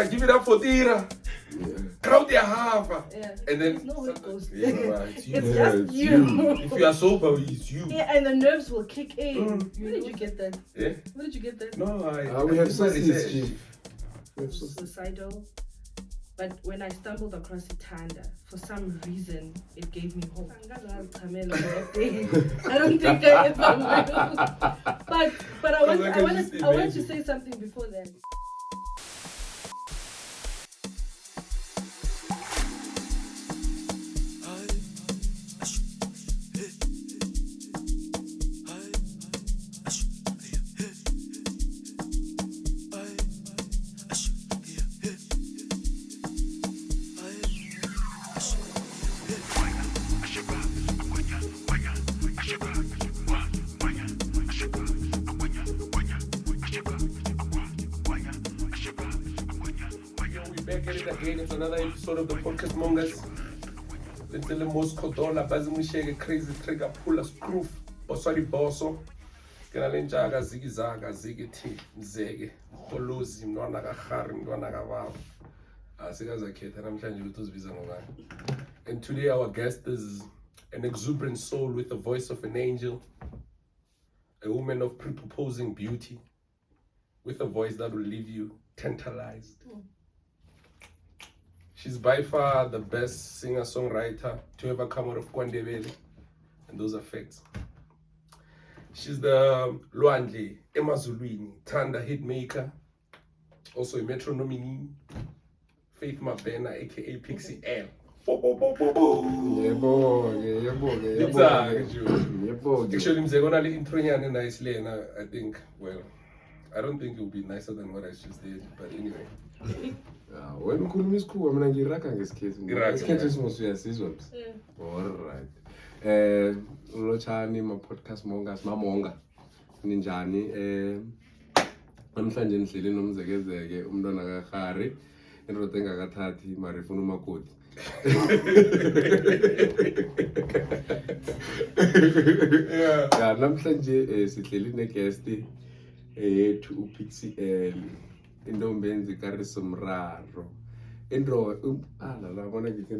Give it up for Tira. Crowd their half. Yeah. And then No, it goes. it's you. It's just you. If you are sober, it's you. Yeah, and the nerves will kick in. Where did you get that? Yeah? Where did you get that? No, we have sources, Chief. Suicidal. But when I stumbled across Itanda, for some reason, it gave me hope. I don't think I ever will. But I wanted to say something before then. It's another episode of the Potkast Mongerz. It's the most kodola, bazimisheke, crazy trigger, pull a screw, bosari boso. Kenalenjaga, zigizaga, zigiti, zege, holozi, mwana gahari, mwana gavav. Asigaza kete, and I'm trying to do this. And today our guest is an exuberant soul with the voice of an angel, a woman of pre-proposing beauty, with a voice that will leave you tantalized. She's by far the best singer-songwriter to ever come out of KwaNdebele, and those are facts. She's the Lwandle, Emazulwini, Tanda hitmaker, also a Metro nominee, Faith Mabena, aka Pixie L. Actually, mzegona intronyane nice lena. I think, well, I don't think it will be nicer than what I just did, but anyway. When ukhuluma isikhuwa mina ngiraka ngesikhethu. Isikhethu simosuyasizwa msi. Alright. Lochani ma podcast Mongerz mamonga. Ninjani namhlanje nihleli nomzekezeke umntwana kaGhari indoda engakathathi mara ifuna umakoti. Yeah, namhlanje sihleli neguest yethu uPixie L. Indombi enzi Caiiro Mraro. Labona ngithi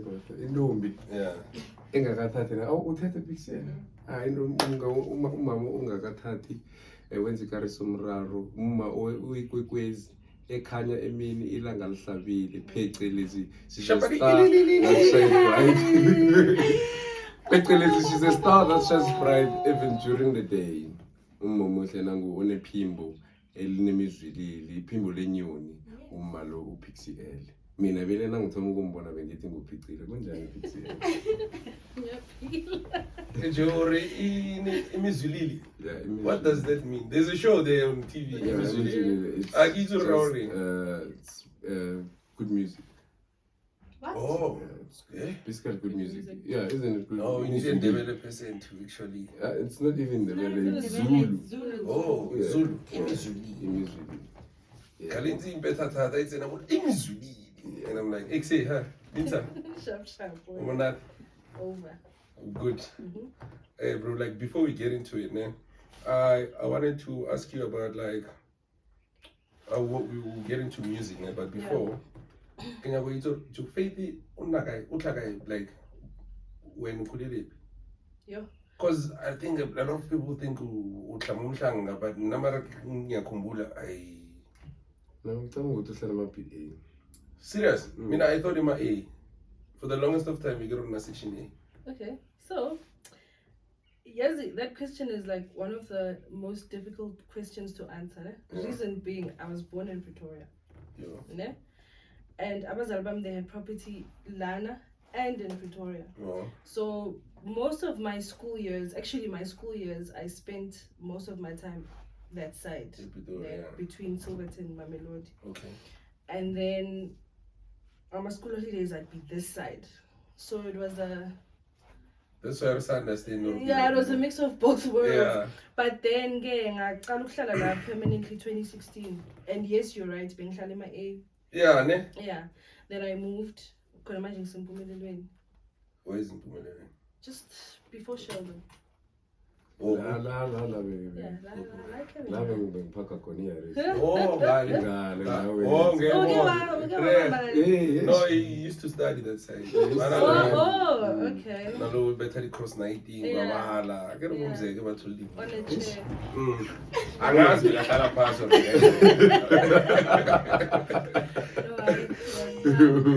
indombi. Yeah. Engakathathi na uthethe Pixie L. Indombi umama ungakathathi wenza Caiiro Mraro. Uma uyikwekwezi ekhanya emini ilanga lihlabile phecelezi she's a star that shines bright even during the day. Umuhle nangu onephimbo elinemizilili iphimbo lenyoni umalo uPixie L. Mina vele nangithoma ukumbona bengithi nguphicile kunjani Pixie L? Jori imizilili. What does that mean? There's a show there on TV. It's good music. What? Oh, basically good music. Yeah, isn't it good? No, you didn't develop a percent to actually. It's not even the Zulu. Oh, yeah. Zulu. Imizuli. Kalinzi impetha it's an imizuli. And I'm like, say her. Binta. Sharp. Over. Good. Hey, bro, like before we get into it, man, I wanted to ask you about like what we will get into music, man, but before, can you go to faith like when you could it? Yeah. Because I think a lot of people think utlamumhlanga, but namara ngiyakumbula I. No, I'm talking about A. Serious? I mean, I thought in my A. For the longest of time, we get on a section A. Okay, so yes, that question is like one of the most difficult questions to answer. Yeah. Reason being, I was born in Pretoria. Yeah. Yeah? And Abazalbam, they had property Lana and in Pretoria. Yeah. So most of my school years, I spent most of my time that side. Pretoria, between Silverton and Mamelodi. Okay. And then on my school holidays, I'd be this side. So it was a... That's why I was understanding. Yeah, it was a mix of both worlds. Yeah. But then, I started permanently 2016. And yes, you're right. Yeah, ne? Yeah. Then I moved. Where is Mpumelelweni? Just before Sheldon. Oh, La Yeah, like him. la bengiphaka khona iyaris. oh, ngale. Ngale nawe. Oh, Okay, okay. No, he used to study that side. Okay. Nalo better cross 19 Yeah. wahala. Ke re Yeah. umzeke bathuli. On a chair. Angazi uyahlala phasi.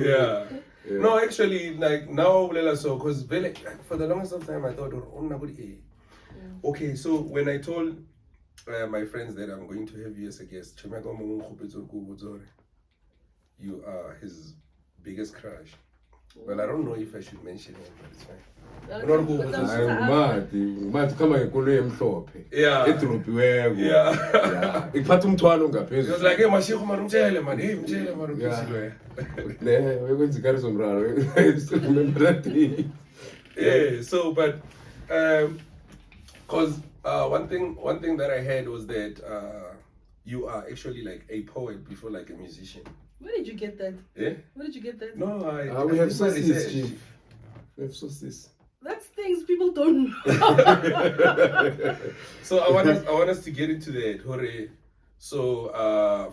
Yeah. No, actually, like now, so because for the longest of time, I thought, okay, so when I told my friends that I'm going to have you as a guest, you are his biggest crush. Well, I don't know if I should mention him, but it's fine. Mathi kama ngenkolo emhlophe. Yeah. Edropiweko. Yeah. Ikuphatha umthwalo He ngaphezulu. was like, hey, Mashiko, man, mtshele, man. Hey, mtshele, man, Ne, wekwenza Caiiro mraro. Remember that day. Yeah, so, but, because one thing that I heard was that you are actually like a poet before like a musician. Where did you get that? Yeah? Where did you get that? No, We have did my sources, research. Chief. We have sources. That's things people don't know. So I want us to get into that. Hore. So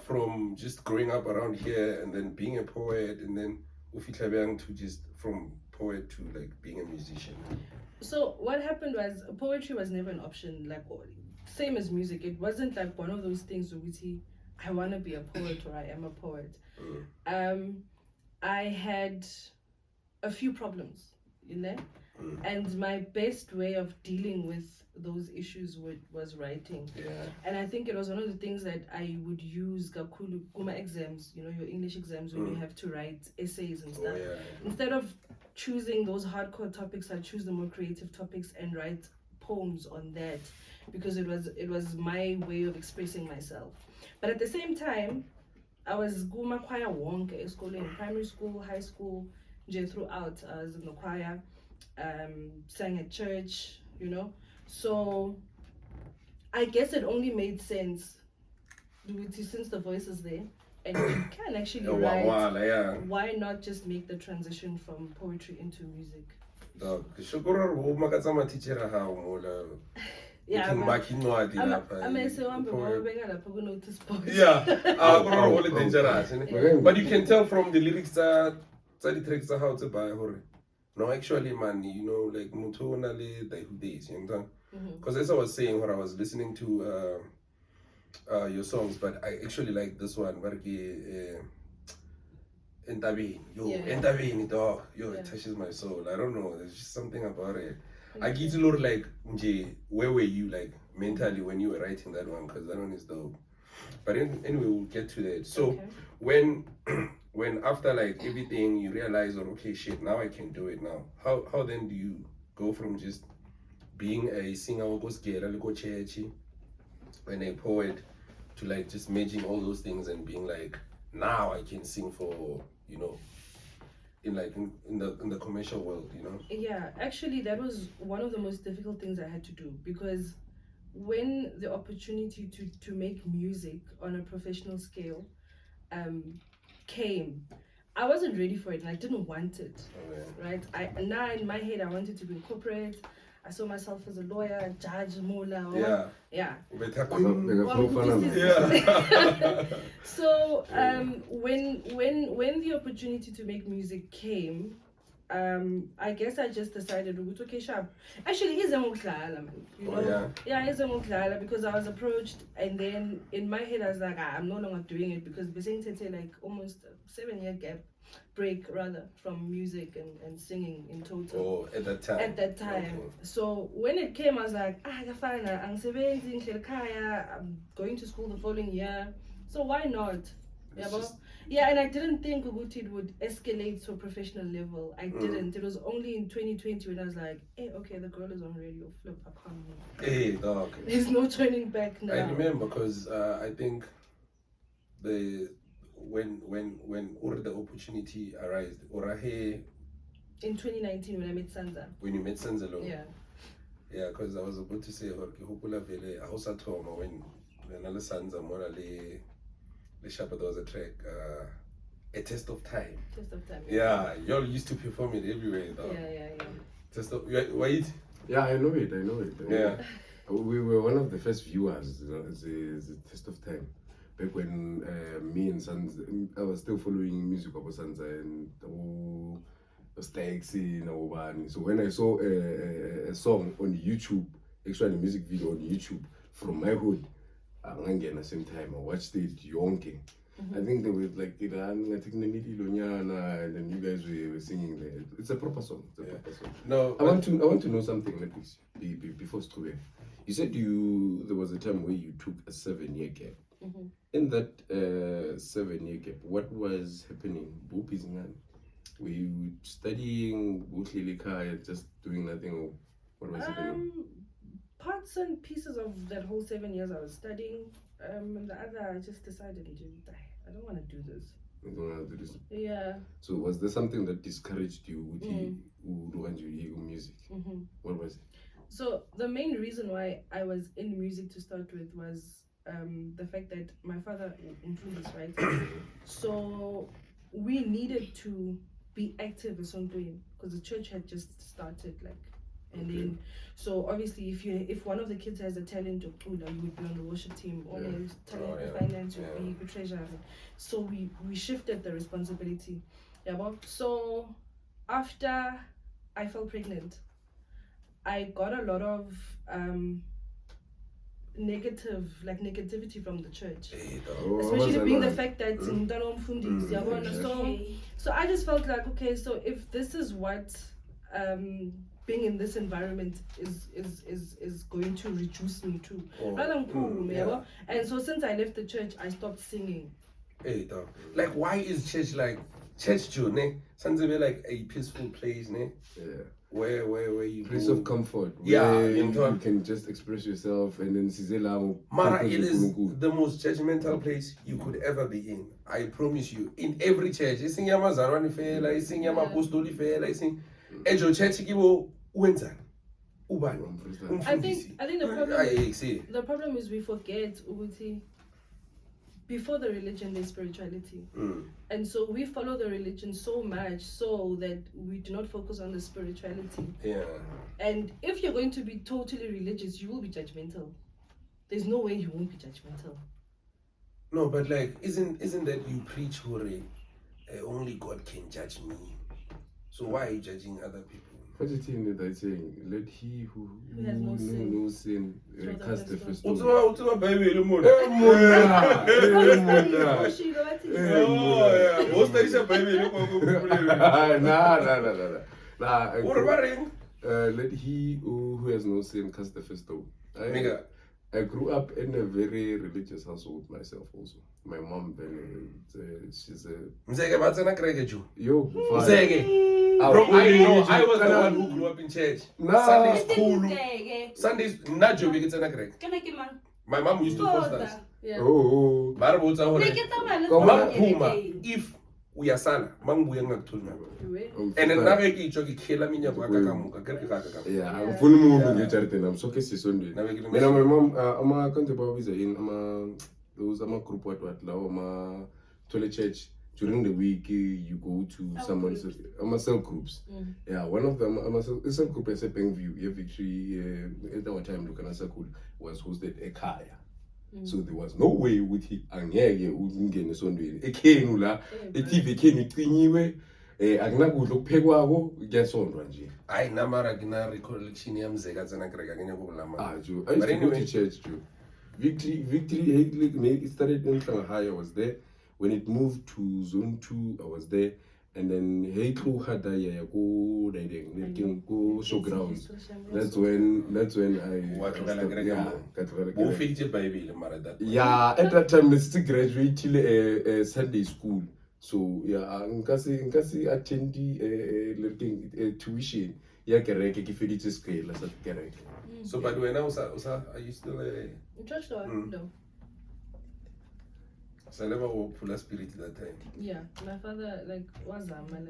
from just growing up around here and then being a poet and then ufitlabang to just from poet to like being a musician. So what happened was poetry was never an option. Like same as music, it wasn't like one of those things where I want to be a poet or I am a poet. I had a few problems, and my best way of dealing with those issues was writing. Yeah. And I think it was one of the things that I would use kakulu kuma exams, your English exams, when you have to write essays and stuff. Instead of choosing those hardcore topics, I choose the more creative topics and write poems on that, because it was my way of expressing myself. But at the same time, I was guma choir wonke school, in primary school, high school, throughout. I was in the choir, sang at church, So I guess it only made sense since the voice is there and you can actually write. Why not just make the transition from poetry into music? Yeah, but you can tell from the lyrics that the tracks are how to buy horror. No, actually, man, like Mutona days, because as I was saying, when I was listening to your songs, but I actually like this one, Entabini, dog, it touches my soul. I don't know, there's just something about it. I get to look like, where were you like mentally when you were writing that one? Because that one is dope. But anyway, we'll get to that. So when after like everything you realize, okay, shit, now I can do it now. How then do you go from just being a singer and a poet to like just merging all those things and being like, now I can sing for, in the commercial world, Yeah, actually that was one of the most difficult things I had to do, because when the opportunity to make music on a professional scale came, I wasn't ready for it and I didn't want it. Right? Now in my head I wanted to be corporate. I saw myself as a lawyer, a judge, mula. Yeah. So when the opportunity to make music came, I guess I just decided, okay, sharp. Actually, it's because I was approached, and then in my head I was like, I'm no longer doing it, because basically like almost a 7-year break rather from music and singing in total. Oh, at that time. Okay. So when it came, I was like, I'm going to school the following year, so why not? Yeah, and I didn't think it would escalate to a professional level. I didn't. It was only in 2020 when I was like, hey, okay, the girl is on radio, flip, I can't move. Hey, dog. There's no turning back now. I remember because I think when the opportunity arose, in 2019 when I met Sanza. When you met Sanza Lo. Yeah. Yeah, because I was about to say, when Sanza Mona the Shabbat, there was a track, A Test of Time. Test of Time. Yeah, y'all used to perform it everywhere, though. Yeah. Test of, wait. Yeah, I know it. Yeah. We were one of the first viewers, the test of time. Back when me and Sanza, I was still following music of Sanza and Staxi and so when I saw a song on YouTube, actually a music video on YouTube from my hood, at the same time I watched it yonke. I think they were like and then you guys were singing there. It's a proper song. It's a proper song. No, I want to know something like this before school. You said there was a time where you took a 7-year gap. In that 7-year gap, what was happening? Were you studying, just doing nothing, or what was happening? Parts and pieces of that whole 7 years I was studying. And the other I just decided I don't want to do this. You don't want to do this? Yeah. So was there something that discouraged you with music? What was it? So the main reason why I was in music to start with was the fact that my father included this, right? So we needed to be active as something because the church had just started, and then so obviously if one of the kids has a talent of Pula, you would be on the worship team, or talent finance would be treasurer. So we shifted the responsibility. So after I fell pregnant, I got a lot of negativity from the church, especially being the fact that so I just felt like, okay, so if this is what being in this environment is going to reduce me to, and so since I left the church, I stopped singing. Hey, dog. Like, why is church church to ne? Sounds like a peaceful place, ne? Yeah. Where you place go. of comfort. Yeah, you can just express yourself, and then Mara, it is the most judgmental place you could ever be in. I promise you. In every church, it's in Yamazarani fair, it's in Yamapostoli fair, it's in Ejo Church Kibo Winter. I think the problem is we forget Uguti. Before the religion, there's spirituality. And so we follow the religion so much so that we do not focus on the spirituality. Yeah. And if you're going to be totally religious, you will be judgmental. There's no way you won't be judgmental. No, but isn't that you preach Hore, only God can judge me. So why are you judging other people? What do you think that I saying? Let he who has no sin cast the first stone. Let he who has no sin cast the first stone. I grew up in a very religious household myself also. My mom, she's a... Yo, Bro, I was the one who grew up in church. Sunday school. Sundays, not joking, it's an my mom used to post us. Oh. If we are sana, mangu yang ngakutulna. And then nave ki choki kela minya kwa kakamuka. Yeah, I'm full moon in the I'm so kissy Sunday. My mom, I'm a country Bob Ezy in those group what toilet church. During the week, you go to someone's cell groups. Yeah, one of them, a cell group is a View. Victory at our time, Lucana Circle was hosted at Kaya. So there was no way with him. And yeah, wouldn't get a Sunday. A Kenula, a TV came anyway. Agnagu look Pegwago, guess on Ranji. I Namara Gina recollection Zegas and Agrega. I used to go to church too. Victory started in Shanghai, I was there. When it moved to Zone 2, I was there. And then Heitlu had go showgrounds. That's when at that time I still graduate till Sunday school. So yeah, nkasi attend tuition. Yeah, kereke kifidi scale as kereke. So but when I was are you still in church or no? So I never pull a spirit that time. Yeah, my father was I'm not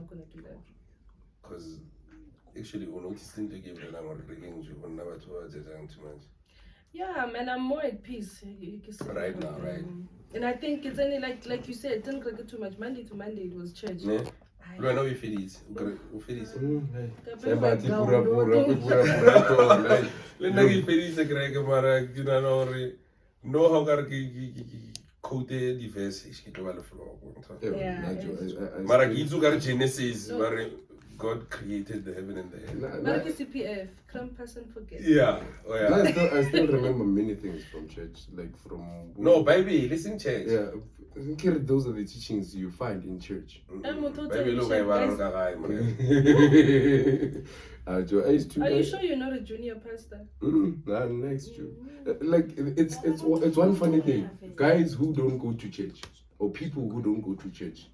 gonna do that. Because actually we noticed to give the number you will never too much. Yeah, man, I'm more at peace. Right now. And I think it's only like you said, it didn't get too much. Monday to Monday it was church. Yeah. Wena uyifilisi. Ufilisi. Sembathi pura. Le nna ke ifedise kereke mara ke nana hore no ha o ka re ke quote di-verse ke tlo ba lefelo mara ke itse o ka re Genesis bare God created the heaven and the earth. But it's CPF, Krampus and forget. Yeah. Oh yeah. I still remember many things from church, like from. No, baby, listen, church. Yeah, I think those are the teachings you find in church. Baby, look, Are you sure you're not a junior pastor? Nah, next to. Like it's one funny thing. Guys who don't go to church or people who don't go to church,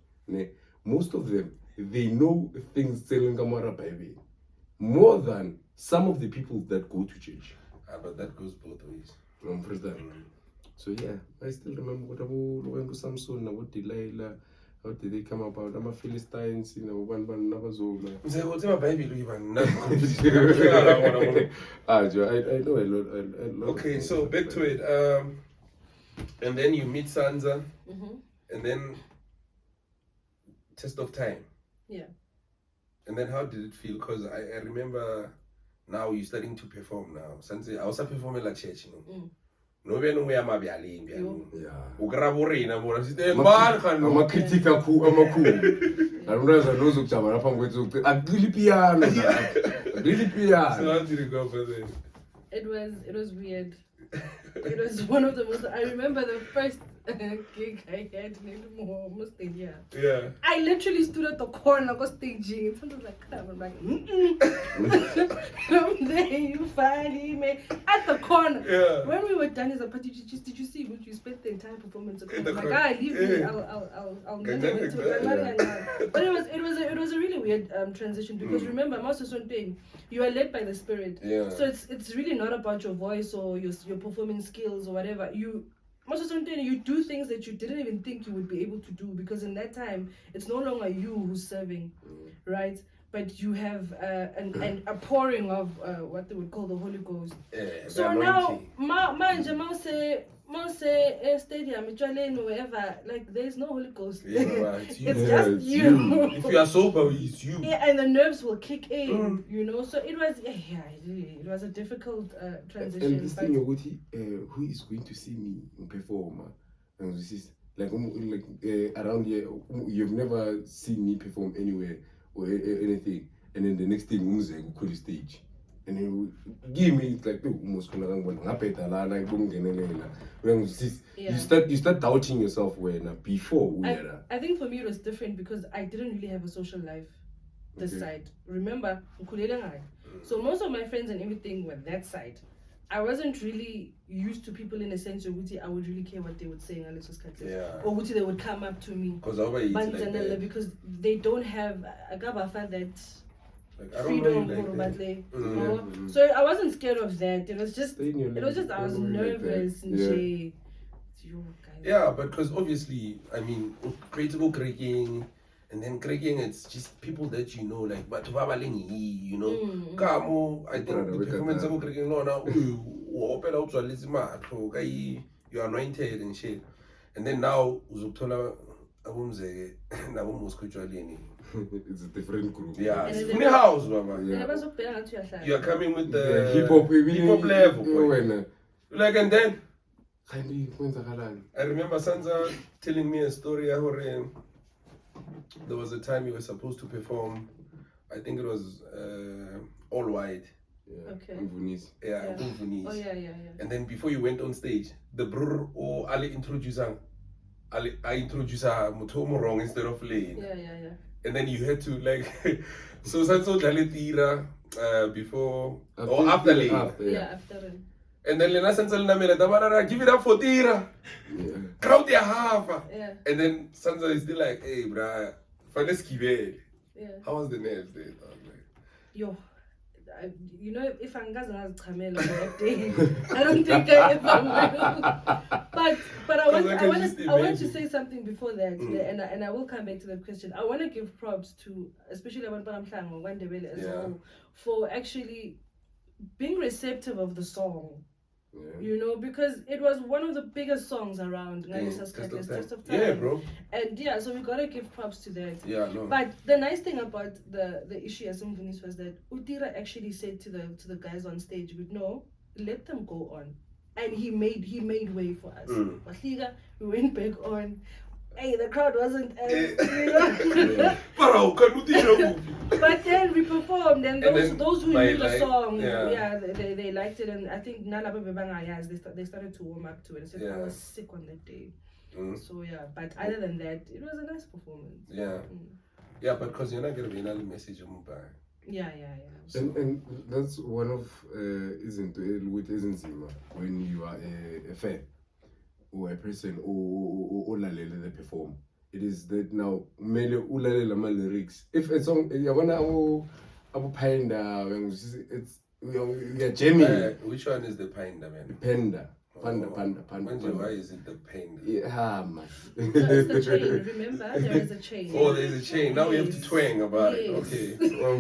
most of them they know things telling Kamara baby more than some of the people that go to church. But that goes both ways. So yeah, I still remember what about Samson, what Delilah, how did they come about? I'm a Philistines, one Navazola. I know a lot. Okay, so back to it. And then you meet Sanza, and then test of time. Yeah. And then how did it feel? Because I remember now you're starting to perform now. Sanza, I was performing like church, No be no ya mabialing yeah. Ugraborina mora site I'm critica ku I don't know no zokujama lapha ngwethu really piano. So how did it go for then? It was weird. It was one of the most. I remember the first gig I had in Mohau Stadium. Yeah. I literally stood at the corner of staging. It sounded like crap. I'm like, From there you finally made at the corner. Yeah. When we were done as a party, did you see what you spent the entire performance? I'm like, leave me. I'll never wait to. But it was a really weird transition because remember, most of the thing you are led by the Spirit. Yeah. So it's really not about your voice or your performing skills or whatever. Most of the time you do things that you didn't even think you would be able to do because in that time it's no longer you who's serving, right? But you have a pouring of what they would call the Holy Ghost. So now, stadium, wherever, like there's no Holy Ghost. It's just you. If you are sober, it's you. Yeah, and the nerves will kick in, So it was a difficult transition. And this thing, who is going to see me perform? And this is like around here, you've never seen me perform anywhere or anything. And then the next thing, go to the stage. And he give me like almost you start doubting yourself before I think for me it was different because I didn't really have a social life this side. Remember, so most of my friends and everything were that side. I wasn't really used to people in a sense of I would really care what they would say or they would come up to me because they don't have that freedom. So I wasn't scared of that. It was just I was nervous and yeah, because obviously creative cracking and then cracking it's just people that like but I think the performance of cracking you're anointed and shit. And then now it's a different group. Yeah, it's in the house, Mama. Yeah. You are coming with the hip hop level. Like, and then I remember Sanza telling me a story. There was a time you were supposed to perform. I think it was all white. Yeah. Okay. Yeah. Oh yeah. And then before you went on stage, the brr or Ali introducer. I introduced Mutomo wrong instead of Lane. Yeah. And then you had to so Sanso Dalitira before or after Lane. After. And then Lena Sansa Namela, give it up for Tira. Crowd their half. Yeah. And then Sansa is still like, hey, bruh, Faneski. Yeah. How was the nerves there? Yo. If I'm gonna that day, I don't think I ever will. But I want to say something before that, and I will come back to that question. I want to give props to especially one as well for actually being receptive of the song You know, because it was one of the biggest songs around. Test of Test of Time. Time. Yeah, bro. And yeah, so we gotta give props to that. Yeah, no. But the nice thing about the issue as Mvunis was that Utira actually said to the guys on stage, no, let them go on. And he made way for us. We went back on. Hey, the crowd wasn't as, you know. But then we performed, and those who knew the song, they liked it, and I think Nalaba Bebangayas, they started to warm up to it. I said I was sick on that day. So yeah, but other than that, it was a nice performance. Yeah. Yeah, but because you're not gonna be another message on mobile. Yeah. So, and that's one of isn't when you are a fan or a person or the perform. It is that now mele ulalela ma lyrics. If a song yabona abo panda it's we are jamming. Which one is the panda, man? Panda. Panda. Why is it the panda? Yeah, man. it's the chain. Remember, there is a chain. Oh, there's a chain. Now we have to twang about it. Okay.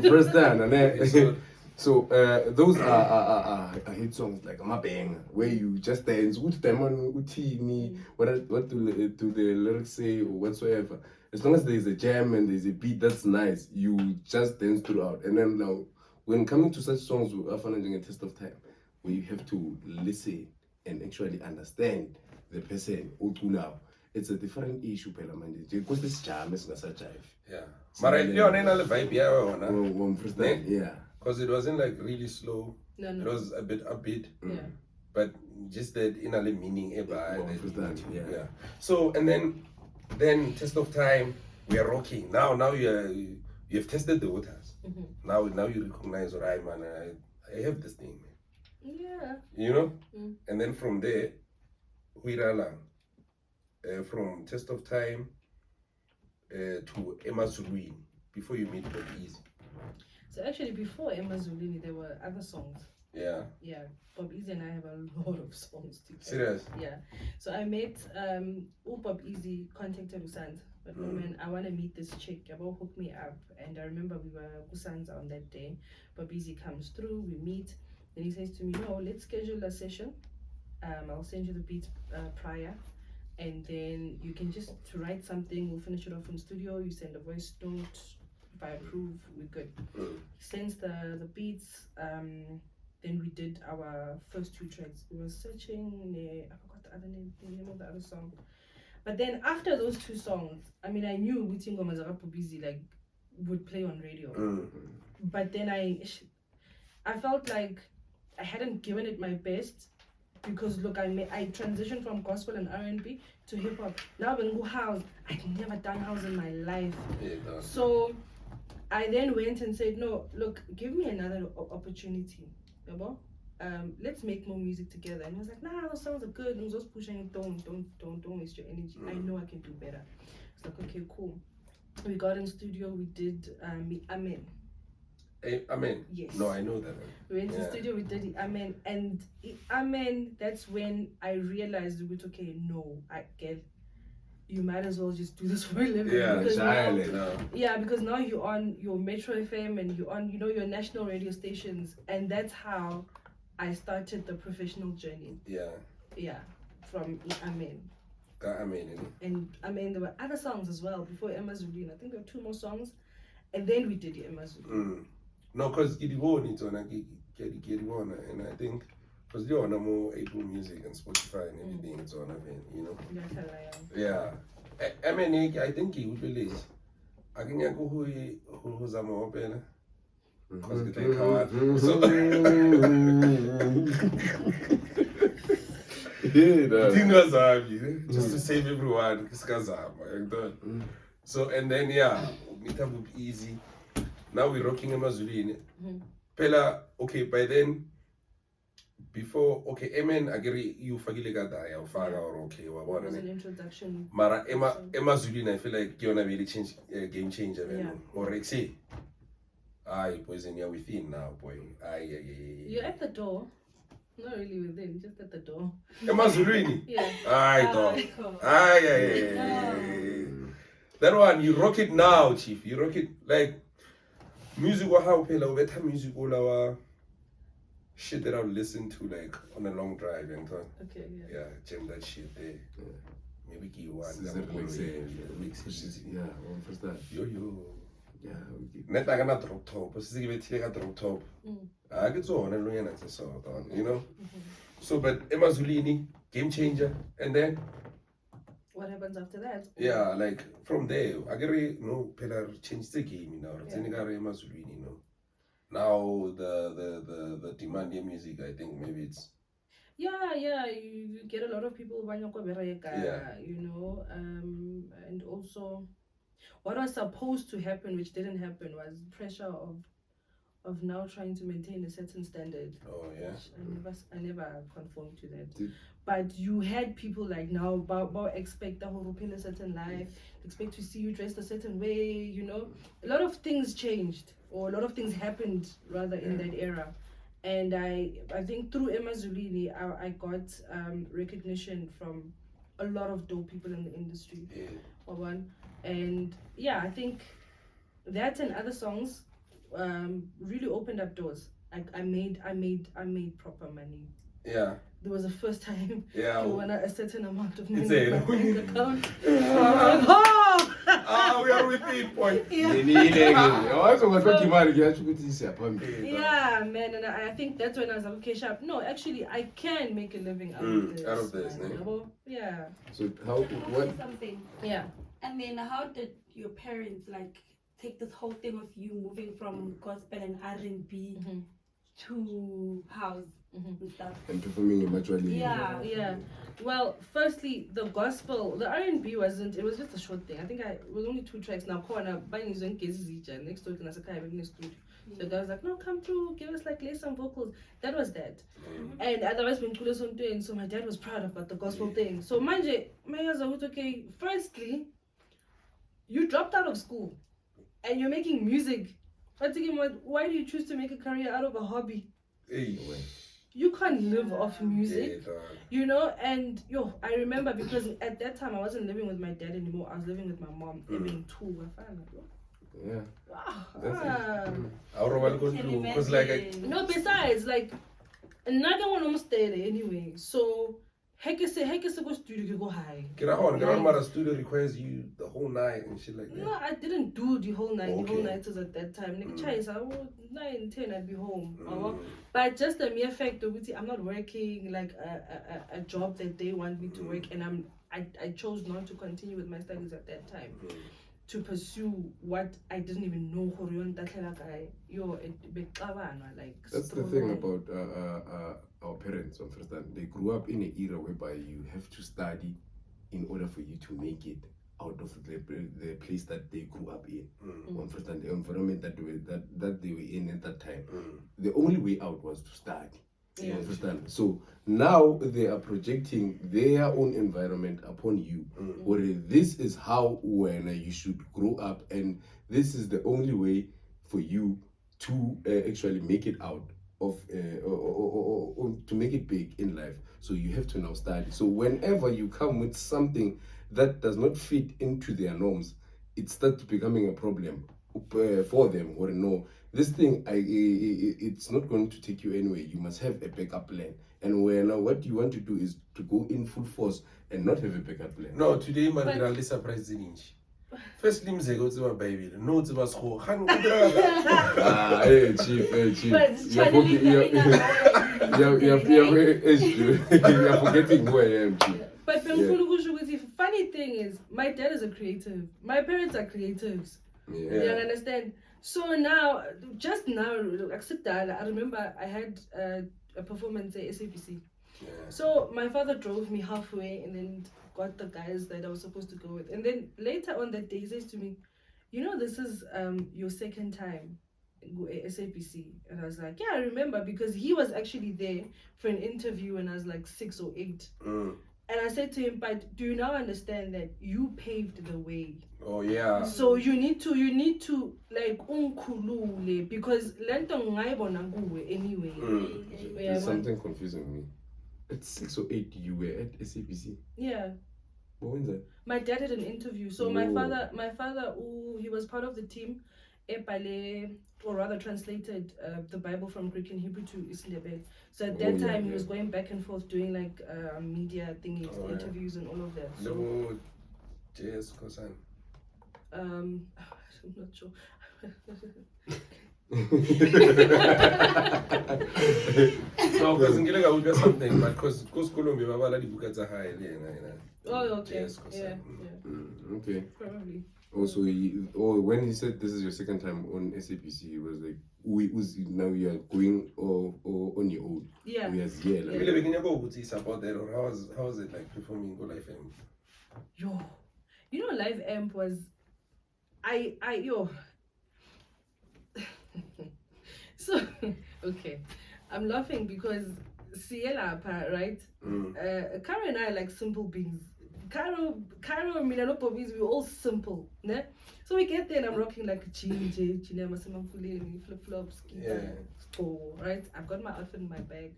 First time, and so those are hit songs like Mabang, where you just dance. What do the lyrics say or whatsoever? As long as there's a jam and there's a beat that's nice, you just dance throughout. And then now, when coming to such songs, we are finding a test of time, where you have to listen and actually understand the person. It's a different issue, because this jam is not such jive. Yeah. But you're the vibe, yeah. Because it wasn't like really slow. No. It was a bit upbeat. Yeah. But just that inner meaning yeah. So and then test of time, we are rocking. Now you have tested the waters. Now you recognize, right, man, I have this thing, man. Yeah. You know? And then from there, we ran from test of time to Emazulwini before you meet Bob Ezy. So actually, before Emazulwini, there were other songs. Yeah. Yeah. Bob Ezy and I have a lot of songs together. Serious? Yeah. So I met Bob Ezy contacted Usanza. But no, man, I want to meet this chick. Yabo hooked me up. And I remember we were Usanza on that day. Bob Ezy comes through, we meet. Then he says to me, no, let's schedule a session. I'll send you the beats prior. And then you can just write something. We'll finish it off in studio. You send a voice note. If I approve, we're good. Sends the beats. Then we did our first 2 tracks. We were searching. I forgot the name of the other song. But then after those 2 songs, I mean, I knew Witingo Mazarapo Busy like would play on radio. But then I felt like I hadn't given it my best. Because look, I transitioned from gospel and R&B to hip hop. Now when I go house, I'd never done house in my life. So I then went and said, no, look, give me another opportunity. Let's make more music together. And he was like, nah, those songs are good. And just pushing it, don't waste your energy. I know I can do better. It's like, okay, cool. We got in studio, we did Amen. Amen. Yes. No, I know that. We went to the studio, we did Amen, and Amen. That's when I realized, okay, no, you might as well just do this for a living. Yeah, because now you're on your Metro FM and you're on, your national radio stations, and that's how I started the professional journey. Yeah, from Amen. And Amen, there were other songs as well before Emazulwini. I think there were 2 more songs, and then we did Emazulwini. No, because Kidibon is on a and I think because you're on a more Apple Music and Spotify and everything, it's on Yeah. I mean, I think he would believe. I think I go who's a more open. Because it's like how just to save everyone. So, and then, meet up with Ezy. Now we're rocking Emazulwini. Pela, okay, by then, before, okay, Amen, agree, you forget or okay, it was an introduction. Mara, Emazulwini, I feel like you're gonna really change, game changer, or Rexy. Boys, and you're within now, boy. You're at the door. Not really within, just at the door. Emazulwini? Yeah. Dog. That one, you rock it now, Chief. You rock it like music wa how pela ubetha music ola shit that I'll listen to like on a long drive and so. Okay, yeah. Yeah, jam that shit there. Maybe give one. Yeah, first that. Yo. Yeah, Net I gonna drop top. But see if I drop top. I get so on and you know. So, but Emazulwini, game changer, and then what happens after that? Yeah, like from there, I get no pillar change the game now. Emazulwini, Now the demand in music, I think maybe it's you get a lot of people you know, and also what was supposed to happen, which didn't happen, was pressure of now trying to maintain a certain standard. Oh yeah. I never conformed to that. But you had people like now about expect a whole a certain life, expect to see you dressed a certain way, you know. A lot of things changed, or a lot of things happened rather in that era. And I think through Emazulwini I got recognition from a lot of dope people in the industry. And yeah, I think that and other songs really opened up doors. I made proper money. Yeah. There was the first time you won a certain amount of money in my bank account. We are with the point. Yeah, man, and I think that's when I was like, okay, sharp. No, actually, I can make a living out of this. Yeah. So how? What? Something. Yeah. And then how did your parents like take this whole thing of you moving from gospel and R&B to house and stuff? And performing eventually. Yeah. Well, firstly, the gospel, the R&B it was just a short thing. I think it was only 2 tracks. Now, corner buying his own cases each and next to it, and I said, next to it. So the guy was like, no, come through, give us lay some vocals. That was that. And otherwise, when Kulo was doing, so my dad was proud about the gospel thing. So manje, my guys are okay. Firstly, you dropped out of school and you're making music. But why do you choose to make a career out of a hobby? You can't live off music, you know. And I remember because at that time I wasn't living with my dad anymore. I was living with my mom. Yeah. Because no, besides, like, another one almost there anyway. So, heck is go studio, you go high. Get on, studio requires you the whole night and shit like that. No, I didn't do the whole night. The whole night was at that time. Like, I would 9, 10, I'd be home. But just the mere fact of I'm not working like a job that they want me to work, and I chose not to continue with my studies at that time. To pursue what I didn't even know. That's the thing about our parents. They grew up in an era whereby you have to study in order for you to make it out of the place that they grew up in. The environment that they were in at that time. The only way out was to study. You understand? So now they are projecting their own environment upon you. Or this is how when you should grow up, and this is the only way for you to actually make it out of or to make it big in life. So you have to now study. So whenever you come with something that does not fit into their norms, it starts becoming a problem for them. Or no, this thing, it's not going to take you anywhere. You must have a backup plan. And what you want to do is to go in full force and not have a backup plan. No, today man, they're really surprising. Firstly, go to my baby. No, to my school. Hey, chief. You're forgetting who I am, chief. But the funny thing is, my dad is a creative. My parents are creatives. Yeah. You understand? So now, I remember I had a performance at SABC. Yeah. So my father drove me halfway and then got the guys that I was supposed to go with. And then later on that day, he says to me, this is your second time at SABC. And I was like, yeah, I remember, because he was actually there for an interview when I was like 6 or 8. And I said to him, but do you now understand that you paved the way? Oh yeah. So you need to like unkhulule, because lento ngayibona kuwe anyway. There's something confusing me. At 6 or 8 you were at SABC? Yeah. What was that? My dad had an interview. So my father, he was part of the team, or rather translated the Bible from Greek and Hebrew to Isindebele. So at that time, he was going back and forth doing like media thingies, interviews, and all of that. So, Yes, Kosan. I'm not sure. No, because ngile ga utlwa something, but because Colombia ba bala dibuka tsa hae le yena. Oh, okay. Yes, Kosan. Yeah. Okay. Probably. Also, when he said this is your second time on SAPC, he was like, now you are going on your own. Yeah. Yes, yeah. Like, Really, can you go with this about that, or how was it like performing Go Life M? Yo, you know, Live Amp was, yo. So, okay, I'm laughing because Ciela, right? Caiiro and I are like simple beings. Caiiro and Milano Bobbies, we're all simple, ne? So we get there and I'm rocking like a flip-flops, right? I've got my outfit in my bag.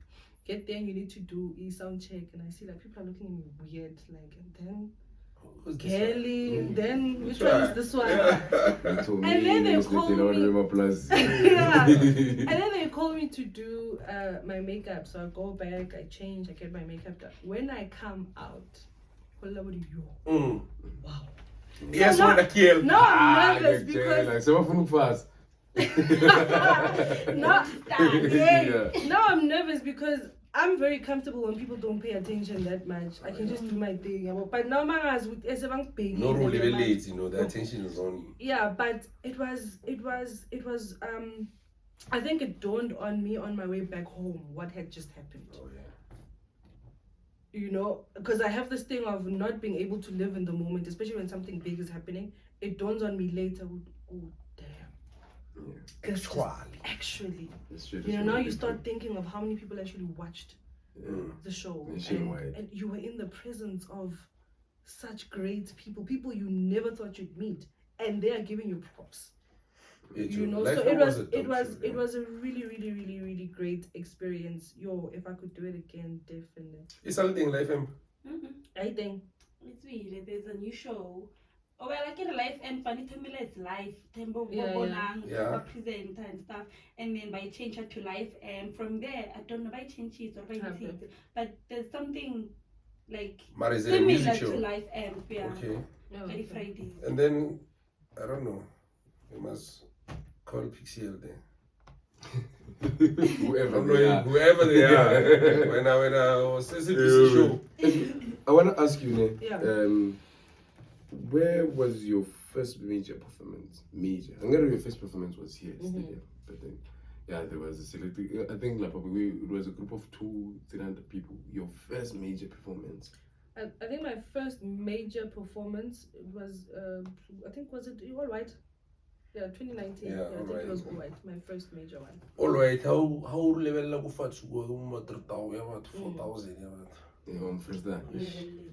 Get there and you need to do a sound check, and I see like people are looking at me weird, like, and then Kelly, then which one is this one? And then they call me. Yeah. And then they call me to do my makeup. So I go back, I change, I get my makeup done. When I come out, wow. Yes, so when I kill. No, I'm nervous because like someone fast. No, I'm nervous because I'm very comfortable when people don't pay attention that much. I can just do my thing. But now mangas with no rule late, you know, the attention is on you. Yeah, but it was I think it dawned on me on my way back home what had just happened. Oh yeah. You know, because I have this thing of not being able to live in the moment, especially when something big is happening. It dawns on me later. Oh damn. Yeah. Actually, you know, now you start thinking of how many people actually watched the show, and you were in the presence of such great people you never thought you'd meet, and they are giving you props. You know, so it was a really great experience. Yo, if I could do it again, definitely. It's something Life M. I think it's weird. There's a new show. Oh well, like in Life and Panithamila is live, Tembo presenter and stuff, and then by change it to Life, and from there I don't know by change it or by anything, but there's something like similar to Life and Okay. Every Friday. And then I don't know, you must call Pixie L there. Whoever they are. When I was SAPC show. I want to ask you, where was your first major performance? I'm gonna your first performance was here, but then there was a select. I think like probably it was a group of 200-300 people. Your first major performance. I think my first major performance was I think was it All White? Yeah, 2019. I think it was All White. My first major one. All White. How level la go fatsu go 4,000. On first time.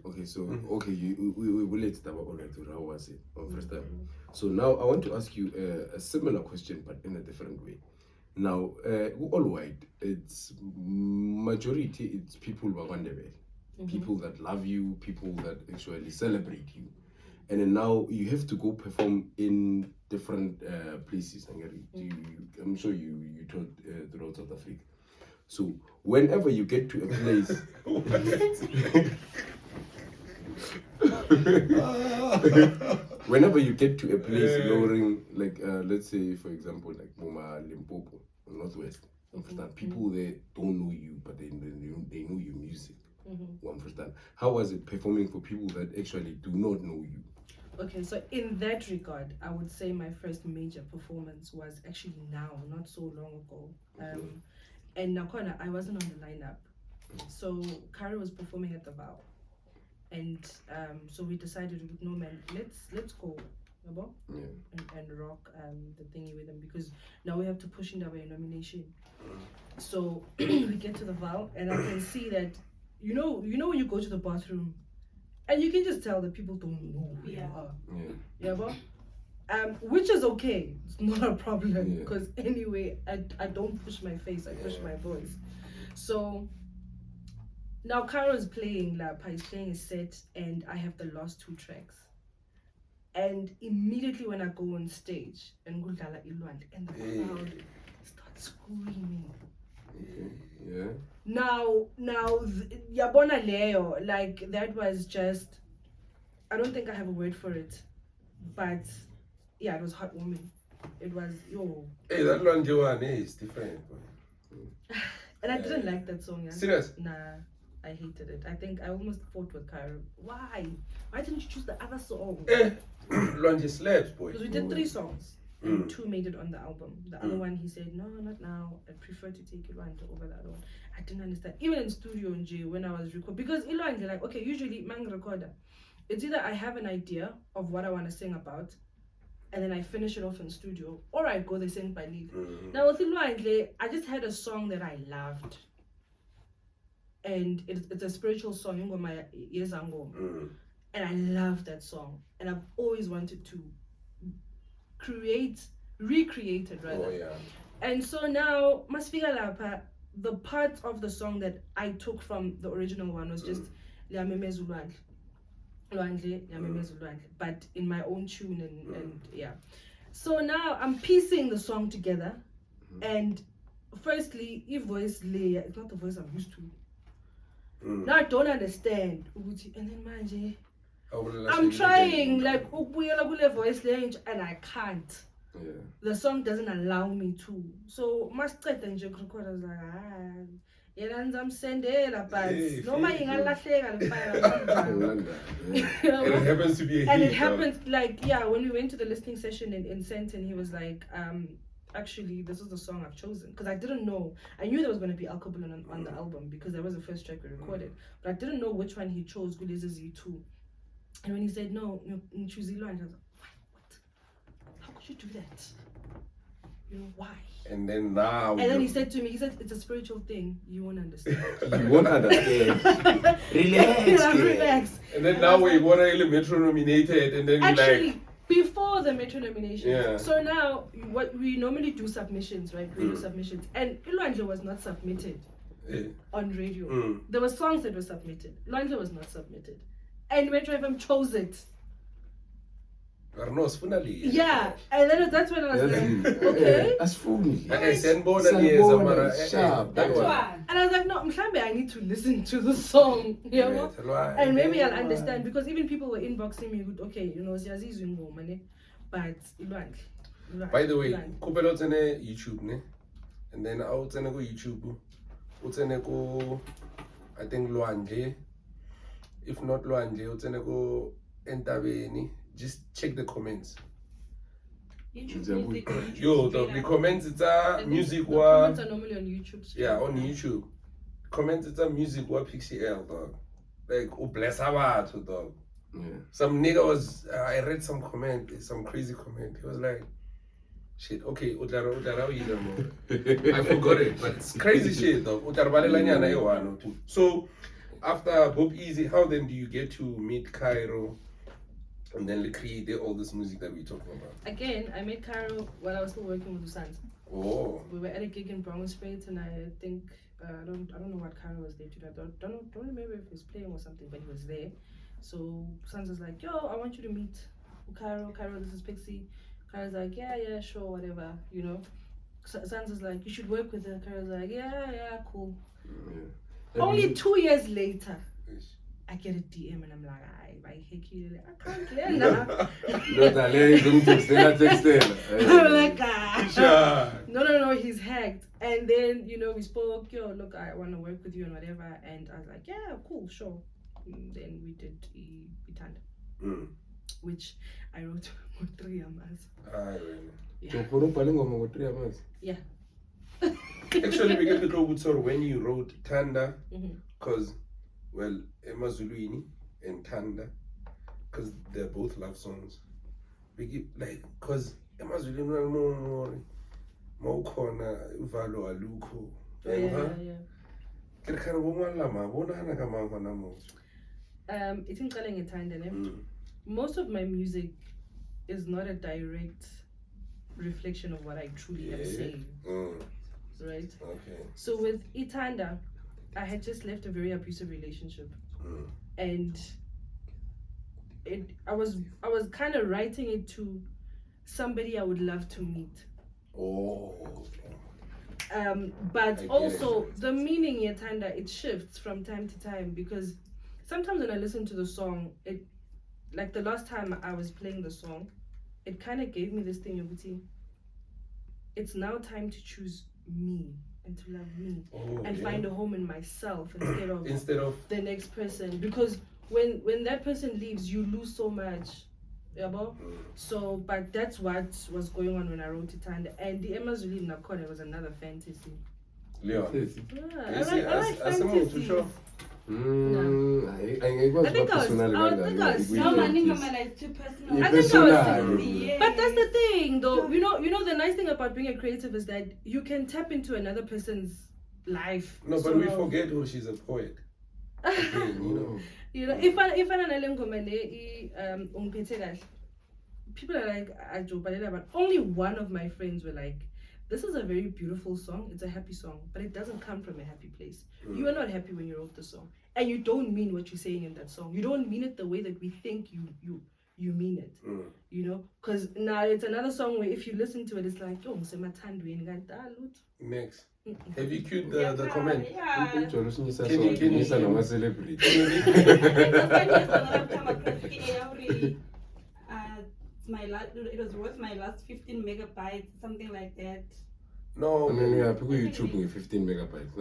Okay, so we will let about All Right. How was it on first time? So now I want to ask you a similar question, but in a different way. Now, All White, it's majority. It's people people that love you, people that actually celebrate you, and then now you have to go perform in different places. I'm sure you taught throughout South Africa. So whenever you get to a place, whenever you get to a place lowering, like let's say for example like Moma, Limpopo, Northwest, understand people there don't know you, but they know your music. Understand? How was it performing for people that actually do not know you? Okay, so in that regard, I would say my first major performance was actually now, not so long ago. And Nakona, I wasn't on the lineup. So Caiiro was performing at the Vow. And so we decided, no man, let's go, and rock the thingy with them, because now we have to push into our nomination. So we get to the Vow, and I can see that, you know when you go to the bathroom, and you can just tell that people don't know who you are. Which is okay, it's not a problem, because anyway, I don't push my face, I push my voice. So now Caiiro is playing he's playing a set, and I have the last 2 tracks. And immediately when I go on stage and kudlala ilwandle and the crowd starts screaming. Yeah. Now, yabona leo, like that was just, I don't think I have a word for it, but yeah, it was heartwarming. It was, yo. Hey, that Lwandle one is different. And I didn't like that song. Yeah? Serious? Nah, I hated it. I think I almost fought with Caiiro. Why didn't you choose the other song? Lwandle slaps, boy. Because we did 3 songs and 2 made it on the album. The other one, he said, no, not now. I prefer to take Ilwandle over the other one. I didn't understand. Even in studio Nje, when I was recording, because Ilwandle, like, okay, usually mang recorder, it's either I have an idea of what I want to sing about, and then I finish it off in studio, or I go the same by lead. Now with Ilwandle, I just had a song that I loved. And it's a spiritual song, Ingoma Yezango. And I love that song. And I've always wanted to recreate it rather. Oh, yeah. And so now, Masfika Lapa, the part of the song that I took from the original one was just Emazulwini, but in my own tune and yeah. So now I'm piecing the song together, and firstly, voice layer, it's not the voice I'm used to. Now I don't understand. And then manje, I'm trying like voice range and I can't. Yeah. The song doesn't allow me to. So must try and record. I was like, I'm sending but no my and it happens to be a hit. And it happens like, yeah, when we went to the listening session in Senton, he was like, actually, this is the song I've chosen. Because I didn't know. I knew there was going to be alcohol on the album because that was the first track we recorded. But I didn't know which one he chose, Gulezezi 2. And when he said, no, you choose Ilwandle, I was like, what? How could you do that? You know, why? And then now... And then he said to me, it's a spiritual thing. You won't understand. You won't understand. Relax. And then now we want to Metro nominated, and then you actually, before the Metro nomination. Yeah. So now, what we normally do submissions, right? Radio submissions. And Ilwandle was not submitted on radio. There were songs that were submitted. Ilwandle was not submitted. And Metro FM chose it. Yeah, and then that's when I was like, okay. That's funny. That's one. And I was like, no, I need to listen to the song, you know? And maybe I'll understand, because even people were inboxing me with, okay, you know, but Ilwandle. By the way, Kupelo tsene YouTube, ne? And then out tsene go YouTube, utsene go, I think Lwandle. If not Lwandle, utsene go Entabeni. Just check the comments. Yo, the comments, it's a music the wa. comments are normally on YouTube. Yeah, on YouTube. Comments, it's a music wa Pixie L, dog. Like, oh, bless our dog. Yeah. Some nigga was, I read some comment, some crazy comment. He was like, shit, okay, I forgot it, but it's crazy shit, dog. So, after Bob Ezy, how then do you get to meet Caiiro? And then create all this music that we're talking about. Again, I met Caiiro while I was still working with Sanza. Oh. We were at a gig in Brownsford, and I think I don't know what Caiiro was there to do. I don't remember if he was playing or something, but he was there. So Sanza's like, yo, I want you to meet Caiiro. Caiiro, this is Pixie. Cairo's like, yeah, sure, whatever, you know. Sanza's like, you should work with her. Cairo's like, yeah, cool. Yeah. Only 2 years later, I get a DM and I'm like, I can't learn now. I'm like, no, he's hacked. And then, you know, we spoke, yo, look, I want to work with you and whatever. And I was like, yeah, cool, sure. And then we did Itanda, which I wrote for 3 years. Yeah. Actually, we get to go with when you wrote Tanda, because, well, Emazulwini and Tanda, because they're both love songs. We get like, because Emazulwini more corner Valo Aluko. Yeah. Most of my music is not a direct reflection of what I truly am saying. Right? Okay. So with Itanda, I had just left a very abusive relationship. And I was kind of writing it to somebody I would love to meet. But also the meaning yetanda, it shifts from time to time, because sometimes when I listen to the song, it, like the last time I was playing the song, it kind of gave me this thing of it's now time to choose me and to love me and find a home in myself instead of the next person, because when that person leaves, you lose so much. So, but that's what was going on when I wrote it, and the Emazulwini nakhona was another fantasy. Leon. I like fantasies. I think I was but that's the thing, though. You know the nice thing about being a creative is that you can tap into another person's life. No, but we forget who she's a poet. You know, if I people are like, but only one of my friends were like, this is a very beautiful song, it's a happy song, but it doesn't come from a happy place. You are not happy when you wrote the song, and you don't mean what you're saying in that song. You don't mean it the way that we think you mean it. You know, because now it's another song where if you listen to it, it's like, oh, next. Have you queued the comment? Yeah. Can you it was worth my last 15 megabytes, something like that. No, people YouTube 15 megabytes.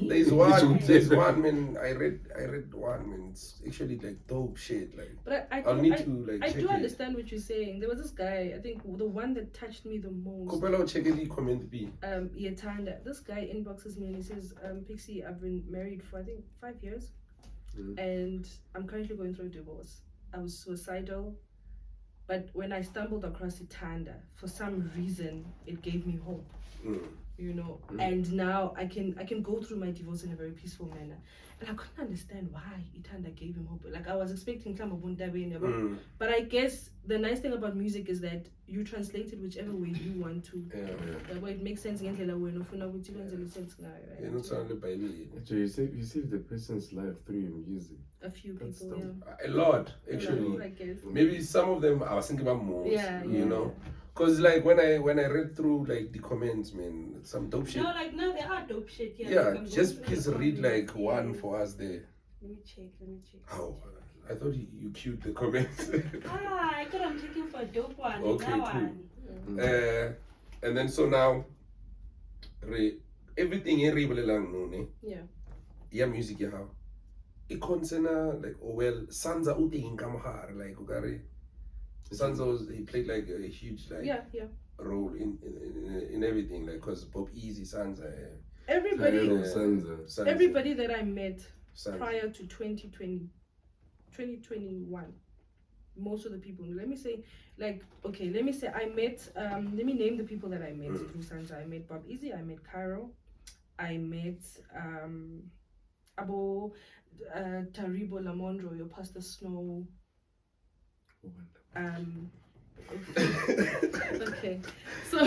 There's one man. I read one man. It's actually like dope shit. Like, but I do understand what you're saying. There was this guy. I think the one that touched me the most. Check the comment B. Yetanda. This guy inboxes me and he says, Pixie, I've been married for I think 5 years, and I'm currently going through a divorce. I was suicidal, but when I stumbled across Itanda, for some reason, it gave me hope. You know, and now I can go through my divorce in a very peaceful manner. And I couldn't understand why Itanda gave him hope. Like, I was expecting but I guess the nice thing about music is that you translate it whichever way you want to. It makes sense. You save the person's life through your music. A few people, a lot, actually. I guess. Maybe some of them I was thinking about more. You know, because like when I read through like the comments, man, some dope shit. No, like no, there are dope shit. Yeah, just please read like one for us there. Let me check. Oh, I thought you queued the comments. I thought I'm checking for a dope one. Okay, cool. And then so now, everything in Rebelelang, yeah, music, yeah. It concerns like Sanza uting kamahar like Sanza he played like a huge role in everything, like because Bob Ezy, Sanza, everybody that I met prior to 2021, most of the people, let me say I met let me name the people that I met through Sanza. I met Bob Ezy, I met Caiiro, I met Abo Taribo Lamondro, your Pastor Snow. Okay, so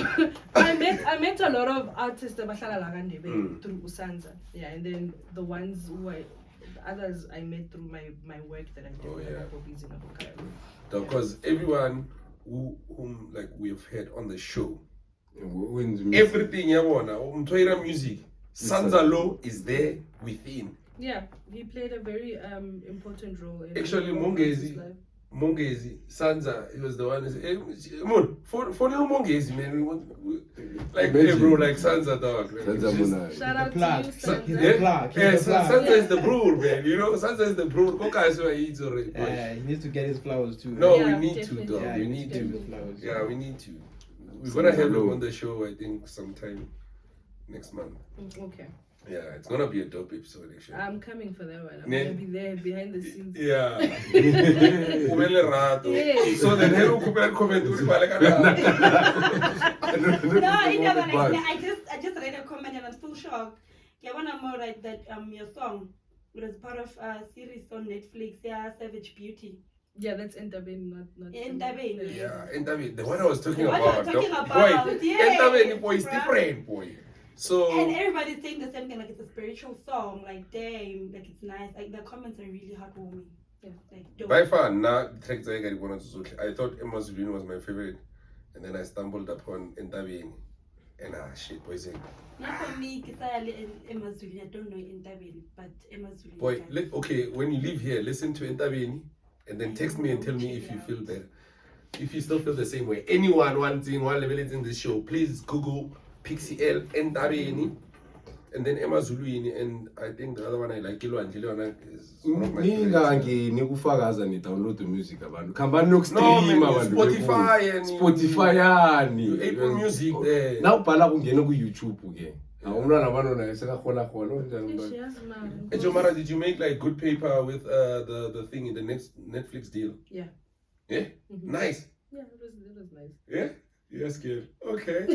I met a lot of artists through Sanza, and then the ones the others I met through my work that I did. Because everyone whom like we've had on the show, everything music, Sanza Lo is there within. Yeah, he played a very important role in actually Mongerz, Sanza, he was the one who said, hey, for little Mongerz, man. Like, hey, bro, like Sanza, dog. Shout out to you, Sanza. Sanza is the brewer, man. You know, Sanza is the brewer. Coca is where he eats already. He needs to get his flowers too. No, we need to, dog. Yeah, we need to. Flowers. Yeah, we need to. We're going to have him on the show, I think, sometime next month. Okay. Yeah, it's gonna be a dope episode actually. I'm coming for that one. I'm gonna be there behind the scenes. Yeah. Yes. So then hello comment I just read a comment and I'm still shocked. Yeah, when I'm more like that your song was part of a series on Netflix, Savage Beauty. Yeah, that's Entabeni, not Entabeni. Yeah, Entabeni. The one I was talking about. Entabeni boy is different, boy. So and everybody's saying the same thing, like it's a spiritual song, like damn, like it's nice, like the comments are really heartwarming. Like dope. By far, not track I thought Emazulwini was my favorite, and then I stumbled upon Entabeni, and shit, boys. Not for me, Emazulwini. I don't know Entabeni, but Emazulwini. Boy, okay, when you leave here, listen to Entabeni, and then text me and tell me if you feel better. If you still feel the same way. Anyone wanting one level in this show, please Google Pixie L, Entabeni, and then Emazulwini, and I think the other one I like, Ilwan is one of my favorites. Nikufakaza ni download the music abantu. Khambani nokustream abantu. Spotify and Spotify yani. Apple Music there. Now ubhala kungena ku YouTube ke. Umntwana abantwana sekakhola khona Yes, Jomara, did you make like good paper with the thing in the next Netflix deal? Yeah. Yeah? Mm-hmm. Nice. Yeah, it was nice. Yeah? Yes, kid. Okay.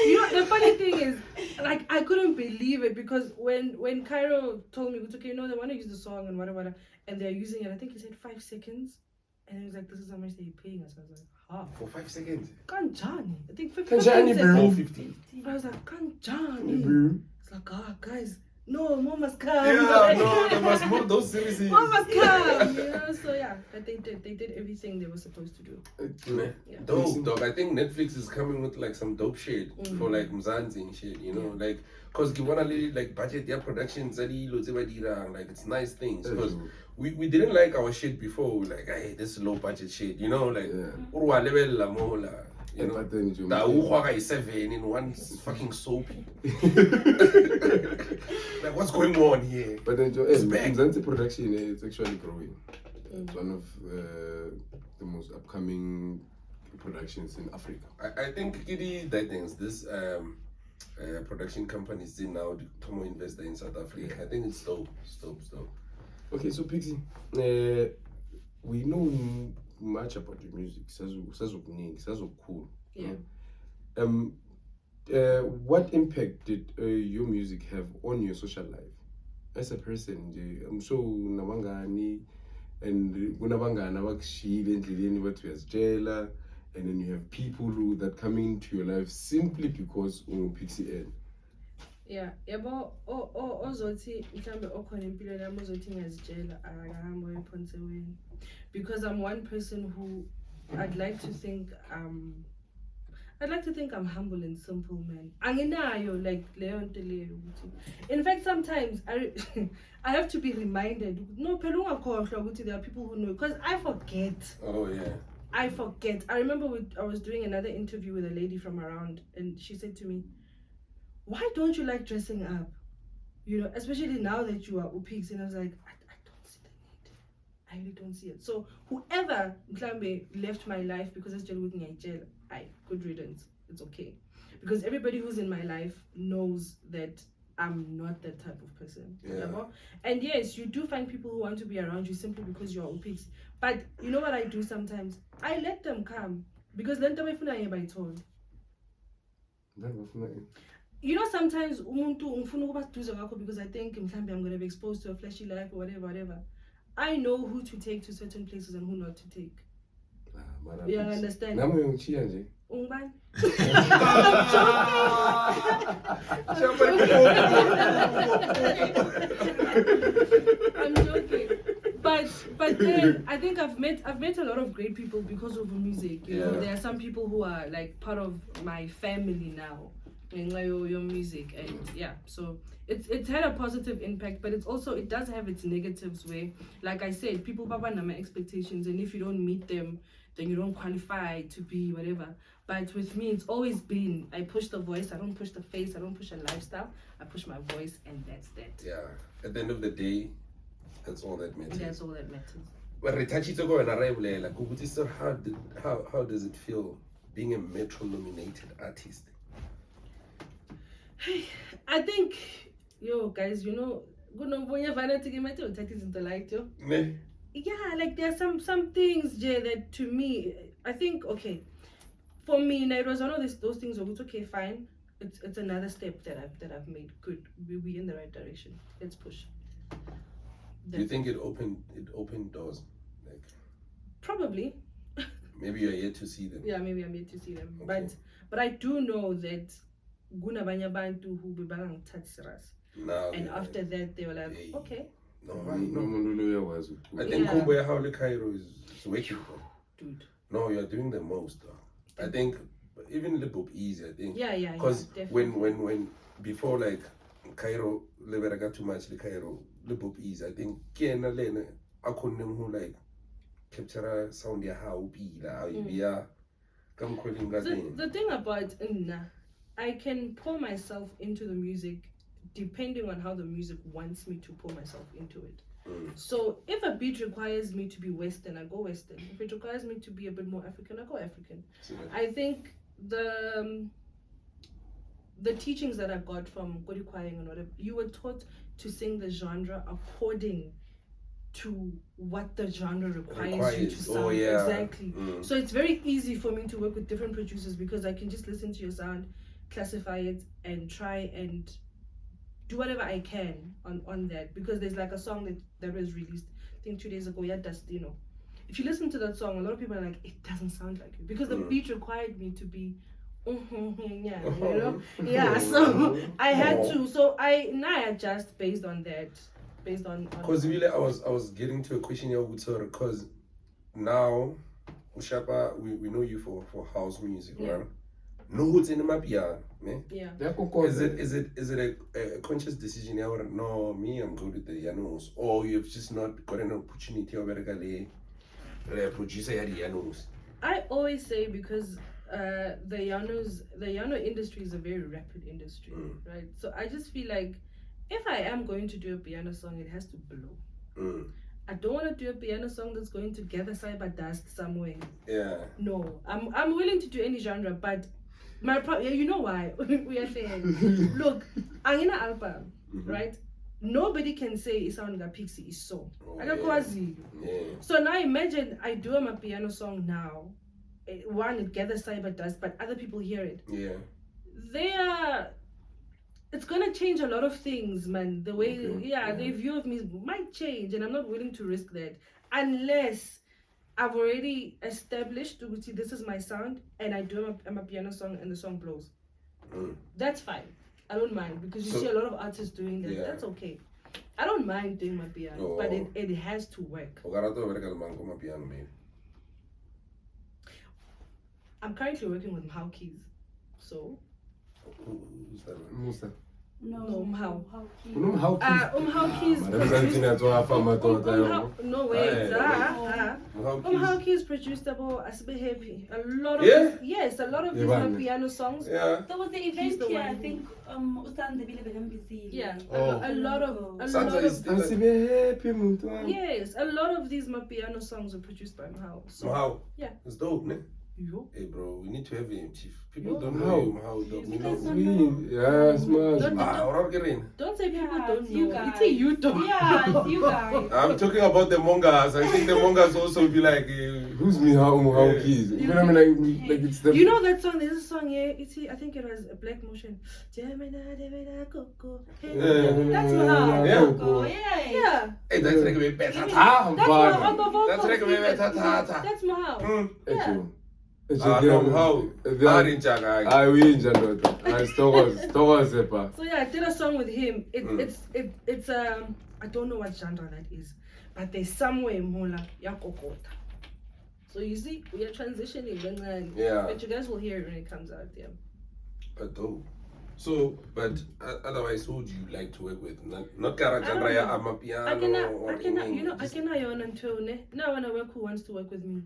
You know, the funny thing is, like, I couldn't believe it because when Caiiro told me, okay, you know, they want to use the song and whatever, and they're using it, I think he said 5 seconds. And he was like, this is how much they're paying us. I was like, huh? For 5 seconds? Kanjani. I think 15 Kanjani, seconds. bro. 50. I was like, Kanjani. It's like, guys, no, more must come. Yeah, no, they must move those series. More must come. You know, so yeah, but they did everything they were supposed to do. Yeah. Dope, dog. I think Netflix is coming with like some dope shit for like Mzansi and shit, you know, like, cause you wanna like budget their productions, like it's nice things. Cause we didn't like our shit before. We like, hey, this is low budget shit, you know, like urwa level la mola. You know, the Uhuaga is 7 in one fucking soap. Like, what's going on here? But then, Mzansi production, it's actually growing. It's one of the most upcoming productions in Africa. I think this production company is now to more investor in South Africa. I think it's dope. Okay, so Pixie, we know much about your music. Sazo cool. Yeah. What impact did your music have on your social life as a person? I'm so nabangani and kunabangana bakushile endleleni bathi uyazitshela, and then you have people that come into your life simply because Pixie L. Yeah, yabo ozothi mhlambe okhona empilweni yami ozothi ngiyazitshela akahamba ephonseweni, because I'm one person who I'd like to think I'm humble and simple, man. Anginayo like leyo nto leyo ukuthi. In fact, sometimes I have to be reminded. No, phela ungakhohlwa ukuthi there are people who know, because I forget. Oh yeah. I forget. I remember I was doing another interview with a lady from around, and she said to me, why don't you like dressing up? You know, especially now that you are Upix. And I was like, I don't see the need. I really don't see it. So whoever Mklambe left my life because it's just looking at jail, good riddance. It's okay. Because everybody who's in my life knows that I'm not that type of person. Yeah. And yes, you do find people who want to be around you simply because you're Upix. But you know what I do sometimes? I let them come. Because then by told. You know, sometimes because I think I'm going to be exposed to a flashy life or whatever. I know who to take to certain places and who not to take. You understand? I'm joking. I'm joking. But then I think I've met a lot of great people because of music. You know, there are some people who are like part of my family now. Your music, and so it's had a positive impact, but it does have its negatives where, like I said, people have my expectations, and if you don't meet them, then you don't qualify to be whatever. But with me, it's always been, I push the voice, I don't push the face, I don't push a lifestyle, I push my voice, and that's that. Yeah, at the end of the day, that's all that matters. That's all that matters. How does it feel being a Metro nominated artist? I think, guys, you know, yeah, like there are some things, Jay, that to me, I think, okay, for me, it was one of those things where it's okay, fine. It's another step that I've made. Good, we're in the right direction. Let's push. Do you think it opened doors? Like, probably. Maybe you're yet to see them. Yeah, maybe I'm yet to see them. Okay. But I do know that guna banya bantu who be serious. And after that, they were like, okay. No, I know. I I think Yeah. Kumbo ya Haule Caiiro is working, bro. Dude. No, you're doing the most, though. I think even Bob Ezy, I think. Yeah. Because Definitely. when before like Caiiro, le got too much the Caiiro, Bob Ezy, I think Kiena Lene, I couldn't who like capture sound ya how be la yeah. Come calling that thing. The thing about Nna, I can pour myself into the music depending on how the music wants me to pour myself into it. So if a beat requires me to be Western, I go Western. If it requires me to be a bit more African, I go African. I think the teachings that I got from Godi Kwayeng and whatever, you were taught to sing the genre according to what the genre requires you to sound. Exactly. So it's very easy for me to work with different producers because I can just listen to your sound, classify it, and try and do whatever I can on that. Because there's like a song that was released, I think 2 days ago, yeah, Dustino. If you listen to that song, a lot of people are like, it doesn't sound like it. Because the beat required me to be yeah, you know? Yeah, so I had to. So now I adjust based on that. Based on Because really, I was getting to a question here because now Ushapa, we know you for house music, right? No who's in the piano, man. Yeah. Is it a conscious decision? No, me, I'm good with the Yanos, or you've just not got an opportunity over the producer at the Yanos? I always say because the Yano industry is a very rapid industry, right? So I just feel like if I am going to do a piano song, it has to blow. I don't want to do a piano song that's going to gather cyber dust somewhere. Yeah. No, I'm willing to do any genre, but you know why? We are saying, look, I'm in an album, right? Nobody can say Isanga Pixie is so. So now imagine I do a piano song now. One, it gathers cyber dust, but other people hear it. Yeah. It's gonna change a lot of things, man. The way, their view of me might change, and I'm not willing to risk that unless I've already established this is my sound, and I do a piano song, and the song blows. That's fine. I don't mind because you see a lot of artists doing that. That's okay. I don't mind doing my piano, but it has to work. I'm currently working with Mohau keys, so. Who's that one? Musa. No, Mohau. Mohau keys. No way. Mohau keys produced about Asbe Happy. A lot of a lot of these are piano songs. Yeah. There was the event here, I think Usanda Bile Begambisi. Yeah. A lot of yes, a lot of these piano songs were produced by Mohau. So, Mohau. Yeah. It's dope, ne? Yo. Hey bro, we need to have him, chief. People don't know him, how dope. Don't say people don't you know. guys. It's you don't. Yeah, you guys. I'm talking about the Mongerz. I think the Mongerz also be like who's Mohau keys? Even I mean like it's the You know that song? There's a song, I think it was a Black Motion. That's Mohau. Yeah. Hey, that's like a better. That's Mohau on the vocals. That's like a better. That's Mohau. Yeah. So yeah, I did a song with him. It's I don't know what genre that is, but there's somewhere Mola Yakokota. So you see, we are transitioning, but you guys will hear it when it comes out. Yeah. But dope. So, but otherwise, who would you like to work with? Not genre ya amapiano I cannot until now when I work who wants to work with me.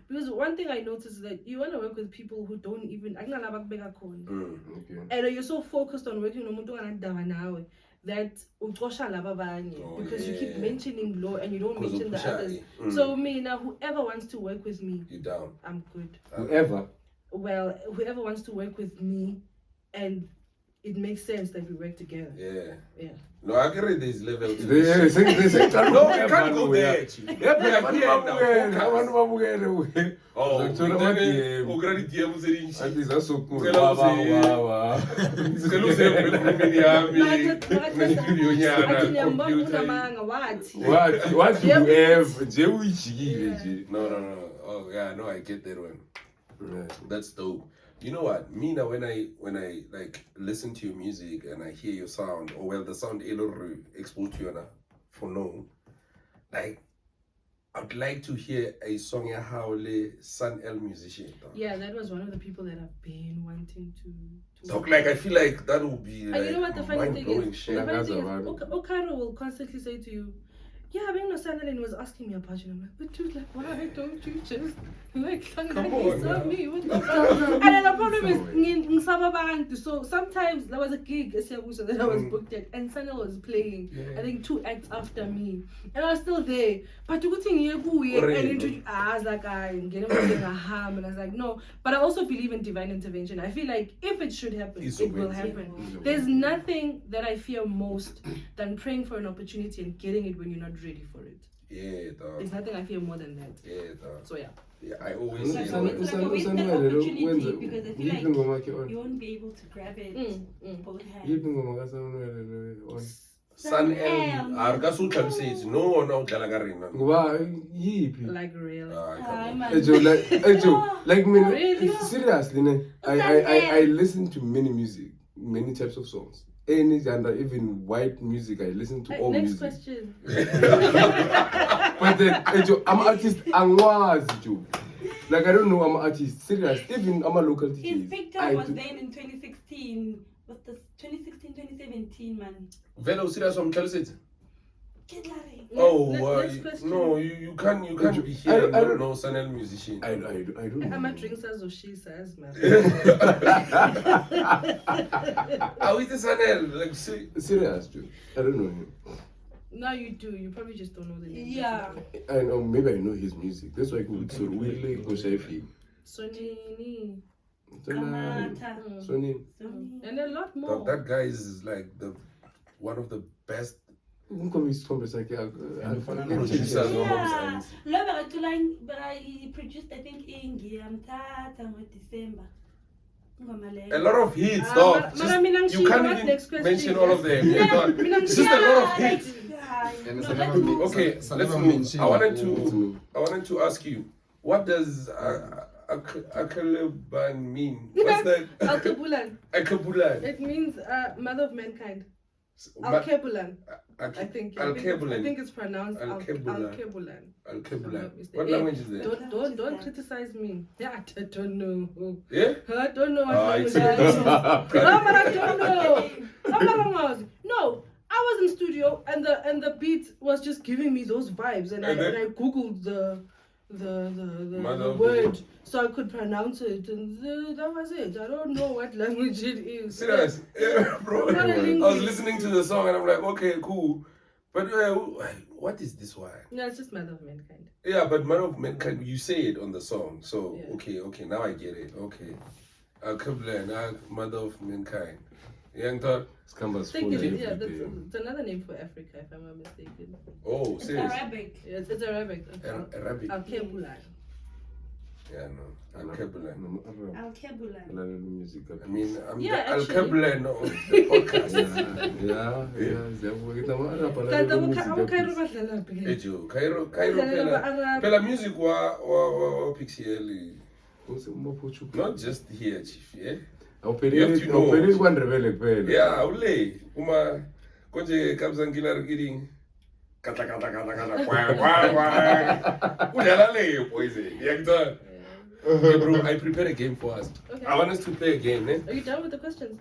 Because one thing I noticed is that you want to work with people who don't even and you're so focused on working that because you keep mentioning low and you don't mention the others. So me now, whoever wants to work with me, you down. I'm good. Whoever wants to work with me and it makes sense that we work together. Yeah. No, I can read this level. No, we can't go there. No. Oh yeah, no, I get that one. That's dope. You know what? Me now when I like listen to your music and I hear your sound, or well the sound exposed to you now, for known. Like, I'd like to hear a song ya Haole Sun L musician. Yeah, that was one of the people that I've been wanting to Talk like I feel like that would be and like you know what the funny thing mind-blowing is? shit. The funny thing is, Like, Caiiro will constantly say to you, "Yeah, I mean, Sandalin was asking me about you." And I'm like, "But dude, like, why don't you just like Come like on, serve man. me?" What the fuck? And then the problem is, so sometimes there was a gig that I was booked at, and Sandal was playing. I think 2 acts after me, and I was still there. But you could think and introduce. I was like, I'm getting a ham, and I was like, no. But I also believe in divine intervention. I feel like if it should happen, it will happen. There's nothing that I fear most than praying for an opportunity and getting it when you're not ready for it. Yeah, dog. There's nothing I fear more than that. Yeah, dog. So yeah. Yeah, I always say It's that. like a wasted opportunity because I feel like you won't be able to grab it both hands. Sun L. Argasuka says no one out Galagarina. Like really. Like me, Really? seriously, I listen to many types of songs. Any genre, even white music, I listen to all Next music. question. But then, I'm an artist, like I don't know, I'm an artist. Serious, even I'm a local DJ. His picture was then in 2016. What's the 2016, 2017, man? Velo serious from Chelsea. Get Larry. Oh, Next question. no, you can't be here and not know Sun L musician. I don't know. I'm a drink says or she says, man. Are we the Sun L? Like, Serious, dude. I don't know him. No, you do. You probably just don't know the name. Yeah. I know, maybe I know his music. That's why I could so really go Shaifi. Sonini. Kamata. Sonny. And a lot more. that guy is like one of the best producers. Yeah. Lo but I produced, I think, in December. A lot of hits, dog. You can't even mention all of them. It's just a lot of hits. Okay, let's move. I wanted to ask you, what does Akeleban mean? What's that? Alkebulan. Akabulan. It means mother of mankind. Alkebulan. I think it's pronounced Alkebulan. Alkebulan. What language is that? Don't criticize me. Yeah, I don't know. Yeah? I don't know what language that is. No, but I don't know. No, I was in studio and the beat was just giving me those vibes, and I googled the word so I could pronounce it, and that was it. I don't know what language it is. Serious? Yeah, bro. I was listening to the song and I'm like, okay, cool. But what is this one? No, it's just Mother of Mankind. Yeah, but Mother of Mankind, you say it on the song. So, Yeah. okay, now I get it. Okay. Kablan, Mother of Mankind. Young thought. It's Canvas I think full it's every day. another name for Africa, if I'm not mistaken. Oh, It's serious? Arabic. Yeah, it's Arabic. Arabic. Alkebulan. Yeah, no. Al-Kablan. Al-Kebulan. I music. I mean, I'm Yeah, the actually. Al-Kablan of the podcast. Cairo. Pela music wa Pixie L. Not just here, Chief, yeah? Yeah, ule. Uma konje kabzangila reading. Kata. Udala le boys. Yeah, bro, I prepared a game for us. Okay. I want us to play a game, eh? Are you done with the questions?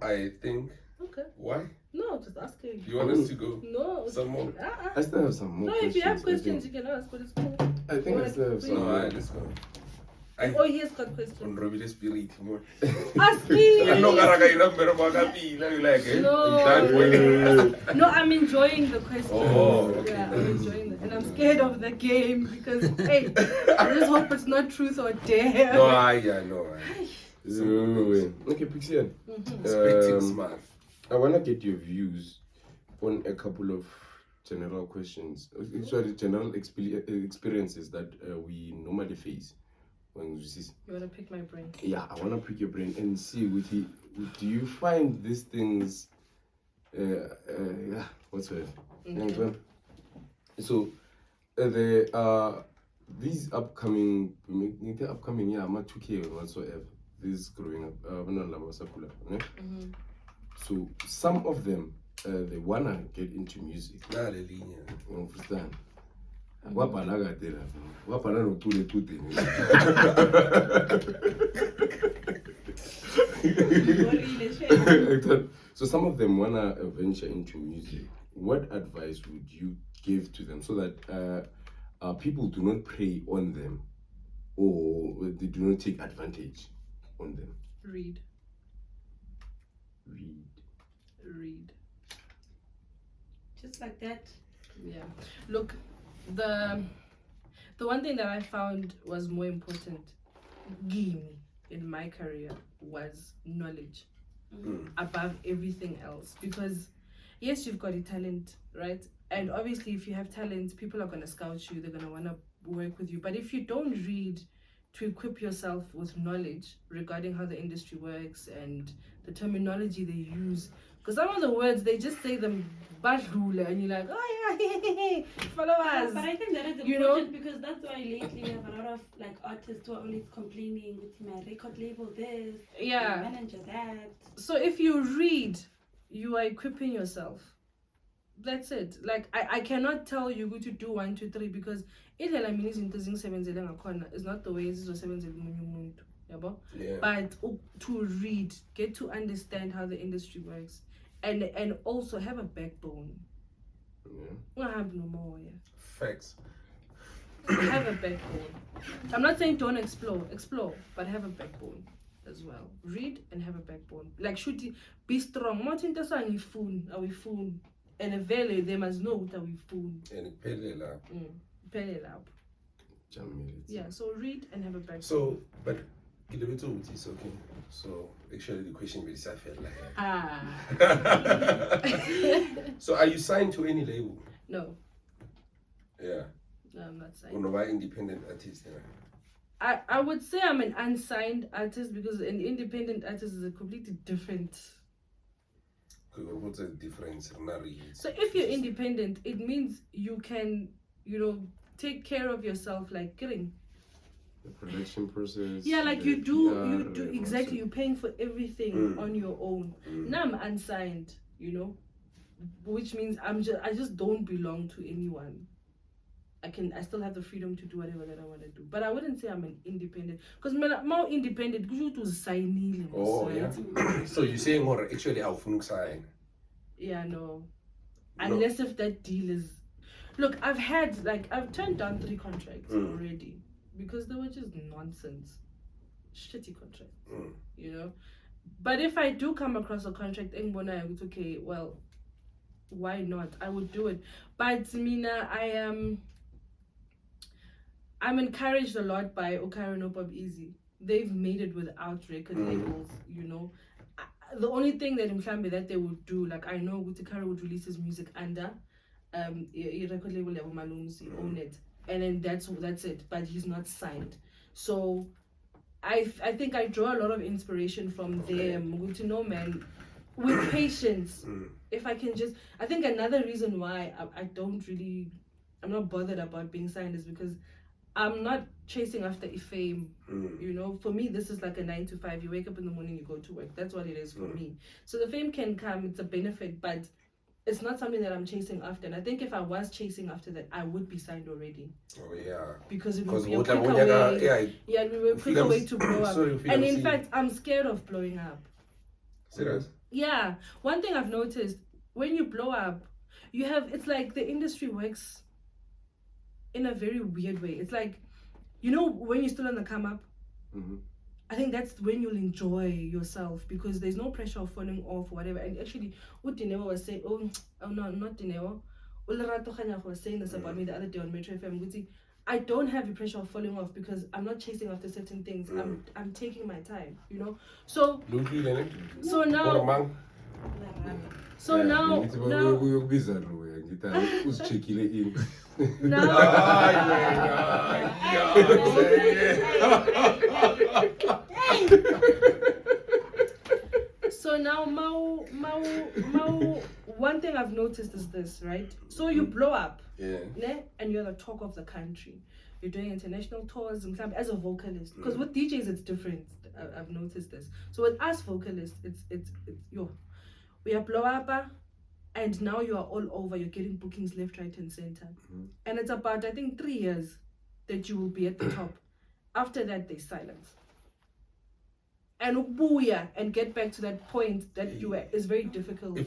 I think. Okay. Why? No, just asking. You want us to go? No. Some more? I still have some more No, questions. if you have questions, you can ask, but it's cool. I think I still have some No, more. alright, let's go. Oh, he has got questions. On Robby the Spirit. Ask me! No, No, I'm enjoying the questions. Oh, okay. Yeah, I'm enjoying it. And I'm scared of the game because, hey, I just hope it's not truth or dare. No, I know. Okay, Pixie L. Expecting smart. I want to get your views on a couple of general questions. Actually, general experiences that we normally face. When we see. You want to pick my brain? Yeah, I want to pick your brain and see do you find these things what's the word? So these upcoming I'm not 2K or whatsoever. This growing up, so some of them they wanna get into music. Nalelinye. Understand? Wabhala kade lapha. Wabhala noCule Tudeni. So some of them wanna venture into music. What advice would you give to them so that people do not prey on them or they do not take advantage on them? Read. Just like that. Yeah. Look, the one thing that I found was more important, gimme, in my career was knowledge above everything else. Because yes, you've got a talent, right? And obviously, if you have talent, people are gonna scout you. They're gonna wanna work with you. But if you don't read to equip yourself with knowledge regarding how the industry works and the terminology they use, because some of the words they just say them badlula and you're like, oh yeah, follow us. But I think that is important because that's why lately we have a lot of like artists who are always complaining with my record label this, my manager that. So if you read, you are equipping yourself. That's it. Like I cannot tell you to do 1, 2, 3 because it's not the way it's but to read, get to understand how the industry works, and also have a backbone. Have no more. Facts. Have a backbone. I'm not saying don't explore, but have a backbone as well. Read and have a backbone. Like shooting, be strong. Are we phone? And a value they must know what we phone. And pele lab. Yeah, so read and have a backbone. So, but it's okay. So actually the question is I felt like So are you signed to any label? No. Yeah. No, I'm not signed. Or no, independent artist, yeah. I would say I'm an unsigned artist because an independent artist is a completely different. What's the difference? So if you're independent, it means you can, take care of yourself, like killing. The production process. Yeah, like you do exactly. You're paying for everything on your own. Now I'm unsigned, which means I just don't belong to anyone. I still have the freedom to do whatever that I want to do. But I wouldn't say I'm an independent. Because I'm more independent, you to sign. Oh, yeah. So you're saying more actually I'll sign? Yeah, no. Unless if that deal is... Look, I've turned down 3 contracts already. Because they were just nonsense. Shitty contracts. But if I do come across a contract, it's okay, well, why not? I would do it. But Mina, I'm encouraged a lot by Caiiro and Bob Ezy. They've made it without record labels, The only thing that they would do, like I know Caiiro would release his music under a record label level Malumzi, own it. And then that's it. But he's not signed. So I think I draw a lot of inspiration from them. To know, man, with patience. If I can just... I think another reason why I'm not bothered about being signed is because I'm not chasing after a fame. For me, this is like a 9 to 5. You wake up in the morning, you go to work. That's what it is for me. So the fame can come, it's a benefit, but it's not something that I'm chasing after. And I think if I was chasing after that, I would be signed already. Oh, yeah. Because it would be a quicker way. Yeah, we were a quicker way to blow up. And in fact, I'm scared of blowing up. Serious? Yeah. One thing I've noticed, when you blow up, it's like the industry works in a very weird way. It's like, when you're still on the come up, I think that's when you'll enjoy yourself because there's no pressure of falling off or whatever. And actually, what Dineo was saying, not Dineo, Ularato Khanya was saying this about me the other day on Metro FM. I don't have the pressure of falling off because I'm not chasing after certain things. I'm taking my time, So now. So now So now, one thing I've noticed is this, right? So you blow up, and you're the talk of the country. You're doing international tours and club as a vocalist. Because with DJs, it's different. I've noticed this. So with us vocalists, it's we are blow up. and now you are all over, you're getting bookings left, right, and center. And it's about, I think, 3 years that you will be at the top. After that, there's silence. And ubuya and get back to that point that you were is very difficult. They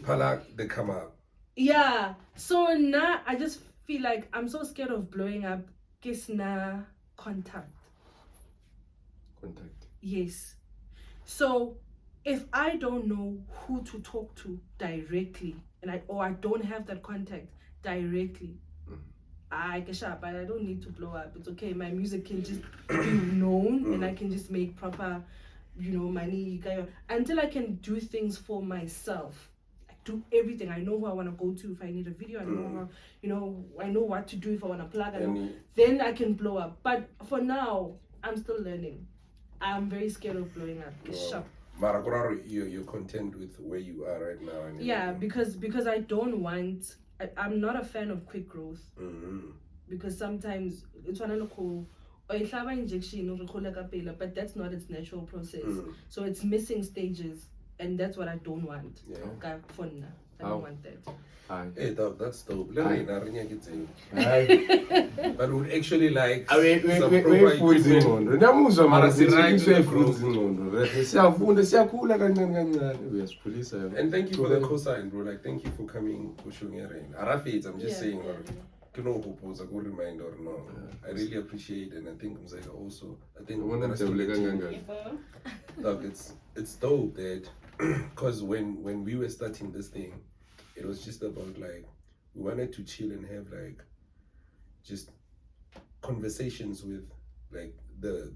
come out. Yeah. So now I just feel like I'm so scared of blowing up. Kisna contact. Yes. So if I don't know who to talk to directly, and I don't have that contact directly, I can shop, but I don't need to blow up. It's okay. My music can just be known, and I can just make proper, money. Until I can do things for myself. I do everything. I know who I want to go to if I need a video. I know how, I know what to do if I want to plug. Then I can blow up. But for now, I'm still learning. I'm very scared of blowing up. It's sharp. You're content with where you are right now. Yeah, because I don't want. I'm not a fan of quick growth. Because sometimes it's one of cool. Injection, but that's not its natural process. So it's missing stages, and that's what I don't want. Okay, for now, I don't want that. Hey, that's dope. But would actually like some proper equipment. And thank you for the cosign, bro. Like, thank you for coming, pushing your rain. Arafit, I'm just saying, I really appreciate it, and I think also, look, it's dope that because when we were starting this thing, it was just about like we wanted to chill and have like just conversations with like the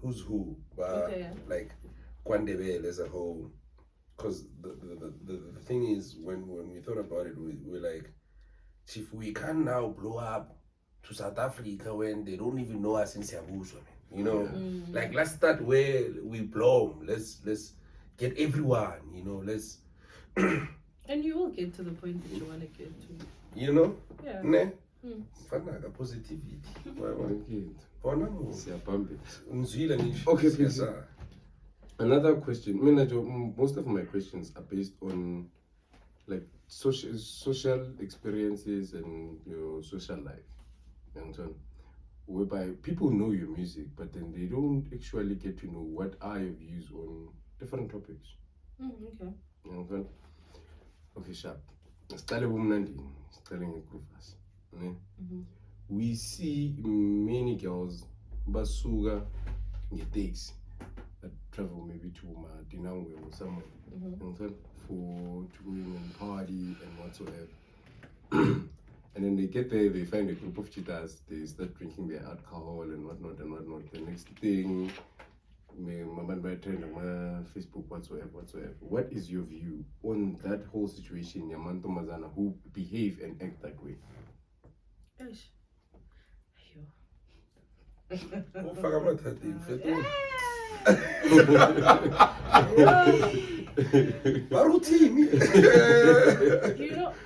who's who, but like Kwandebele as a whole. Because the thing is, when we thought about it, we were like, if we can now blow up to South Africa when they don't even know us in Siabuso, like let's start where we belong. Let's get everyone, let's. And you will get to the point that you want to get to. Yeah. Ne? Positivity. Okay, please. Another question. Most of my questions are based on like social experiences and your social life. Whereby people know your music, but then they don't actually get to know what are your views on different topics. Okay. Okay, sharp. We see many girls basuga takes that travel maybe to Dinangwe or somewhere for to go and party and whatsoever. And then they get there, they find a group of cheaters, they start drinking their alcohol and whatnot. The next thing, my trend on Facebook, whatsoever. What is your view on that whole situation, Yamanto Mazana, who behave and act that way?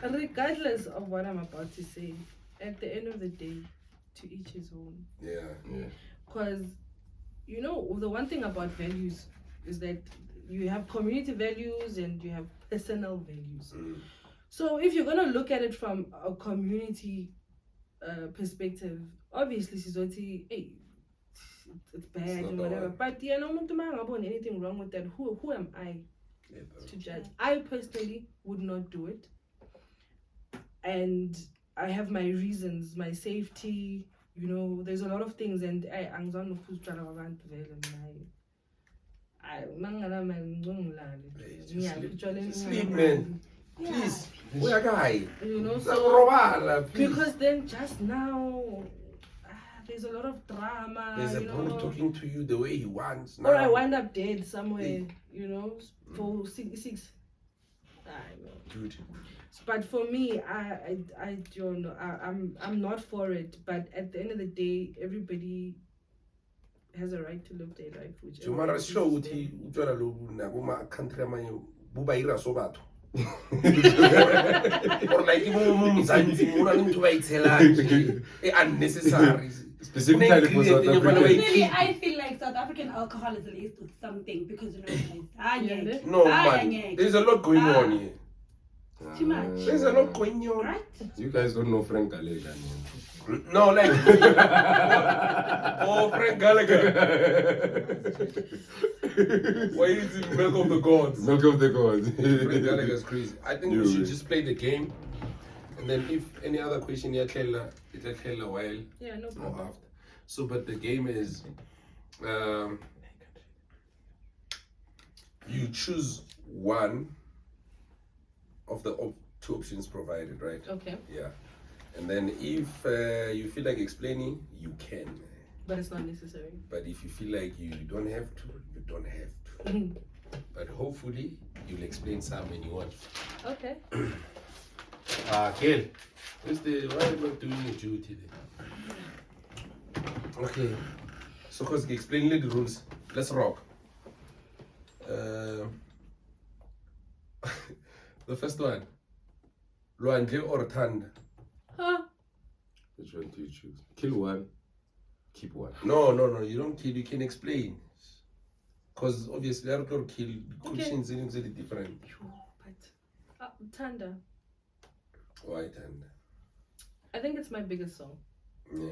Regardless of what I'm about to say, at the end of the day, to each his own. Yeah. Because the one thing about values is that you have community values and you have personal values. So if you're going to look at it from a community perspective, obviously hey, it's bad and whatever. But anything wrong with that, who am I to judge? I personally would not do it. And I have my reasons, my safety. There's a lot of things, and I'm not who's trying to sleep, man. Please, we are guy. So because then just now, there's a lot of drama. There's a boy talking to you the way he wants. Or I wind up dead somewhere, for 6. Dude. But for me, I don't know. I'm not for it. But at the end of the day, everybody has a right to live their life. Which tomorrow show country or like unnecessary. Specifically for South Africa. Really, I feel like South African alcohol is laced with something because no man, there's a lot going on here. Too much. There's a lot going on. Right? You guys don't know Frank Galega. No, like. Oh, Frank Gallagher. Why is it Milk of the Gods? Milk of the gods. Frank Gallagher's crazy. I think we Yeah, should man. just play the game. And then if any other question, it'll tell a while Yeah, no or problem. after. So, but the game is, you choose one of the two options provided, right? Okay, Yeah. And then if you feel like explaining, you can. but it's not necessary. But if you feel like you don't have to, you don't have to. But hopefully, you'll explain some when you want. Okay. Kel, why are you not doing your duty then? Okay. So, because explain the rules. Let's rock. The first one. Lwandle or Thanda? Huh? Which one do you choose? Kill one, keep one. No, you don't kill, you can explain. Because obviously, I don't kill. Questions are different. But Thanda, Why Thanda? I think it's my biggest song. Yeah.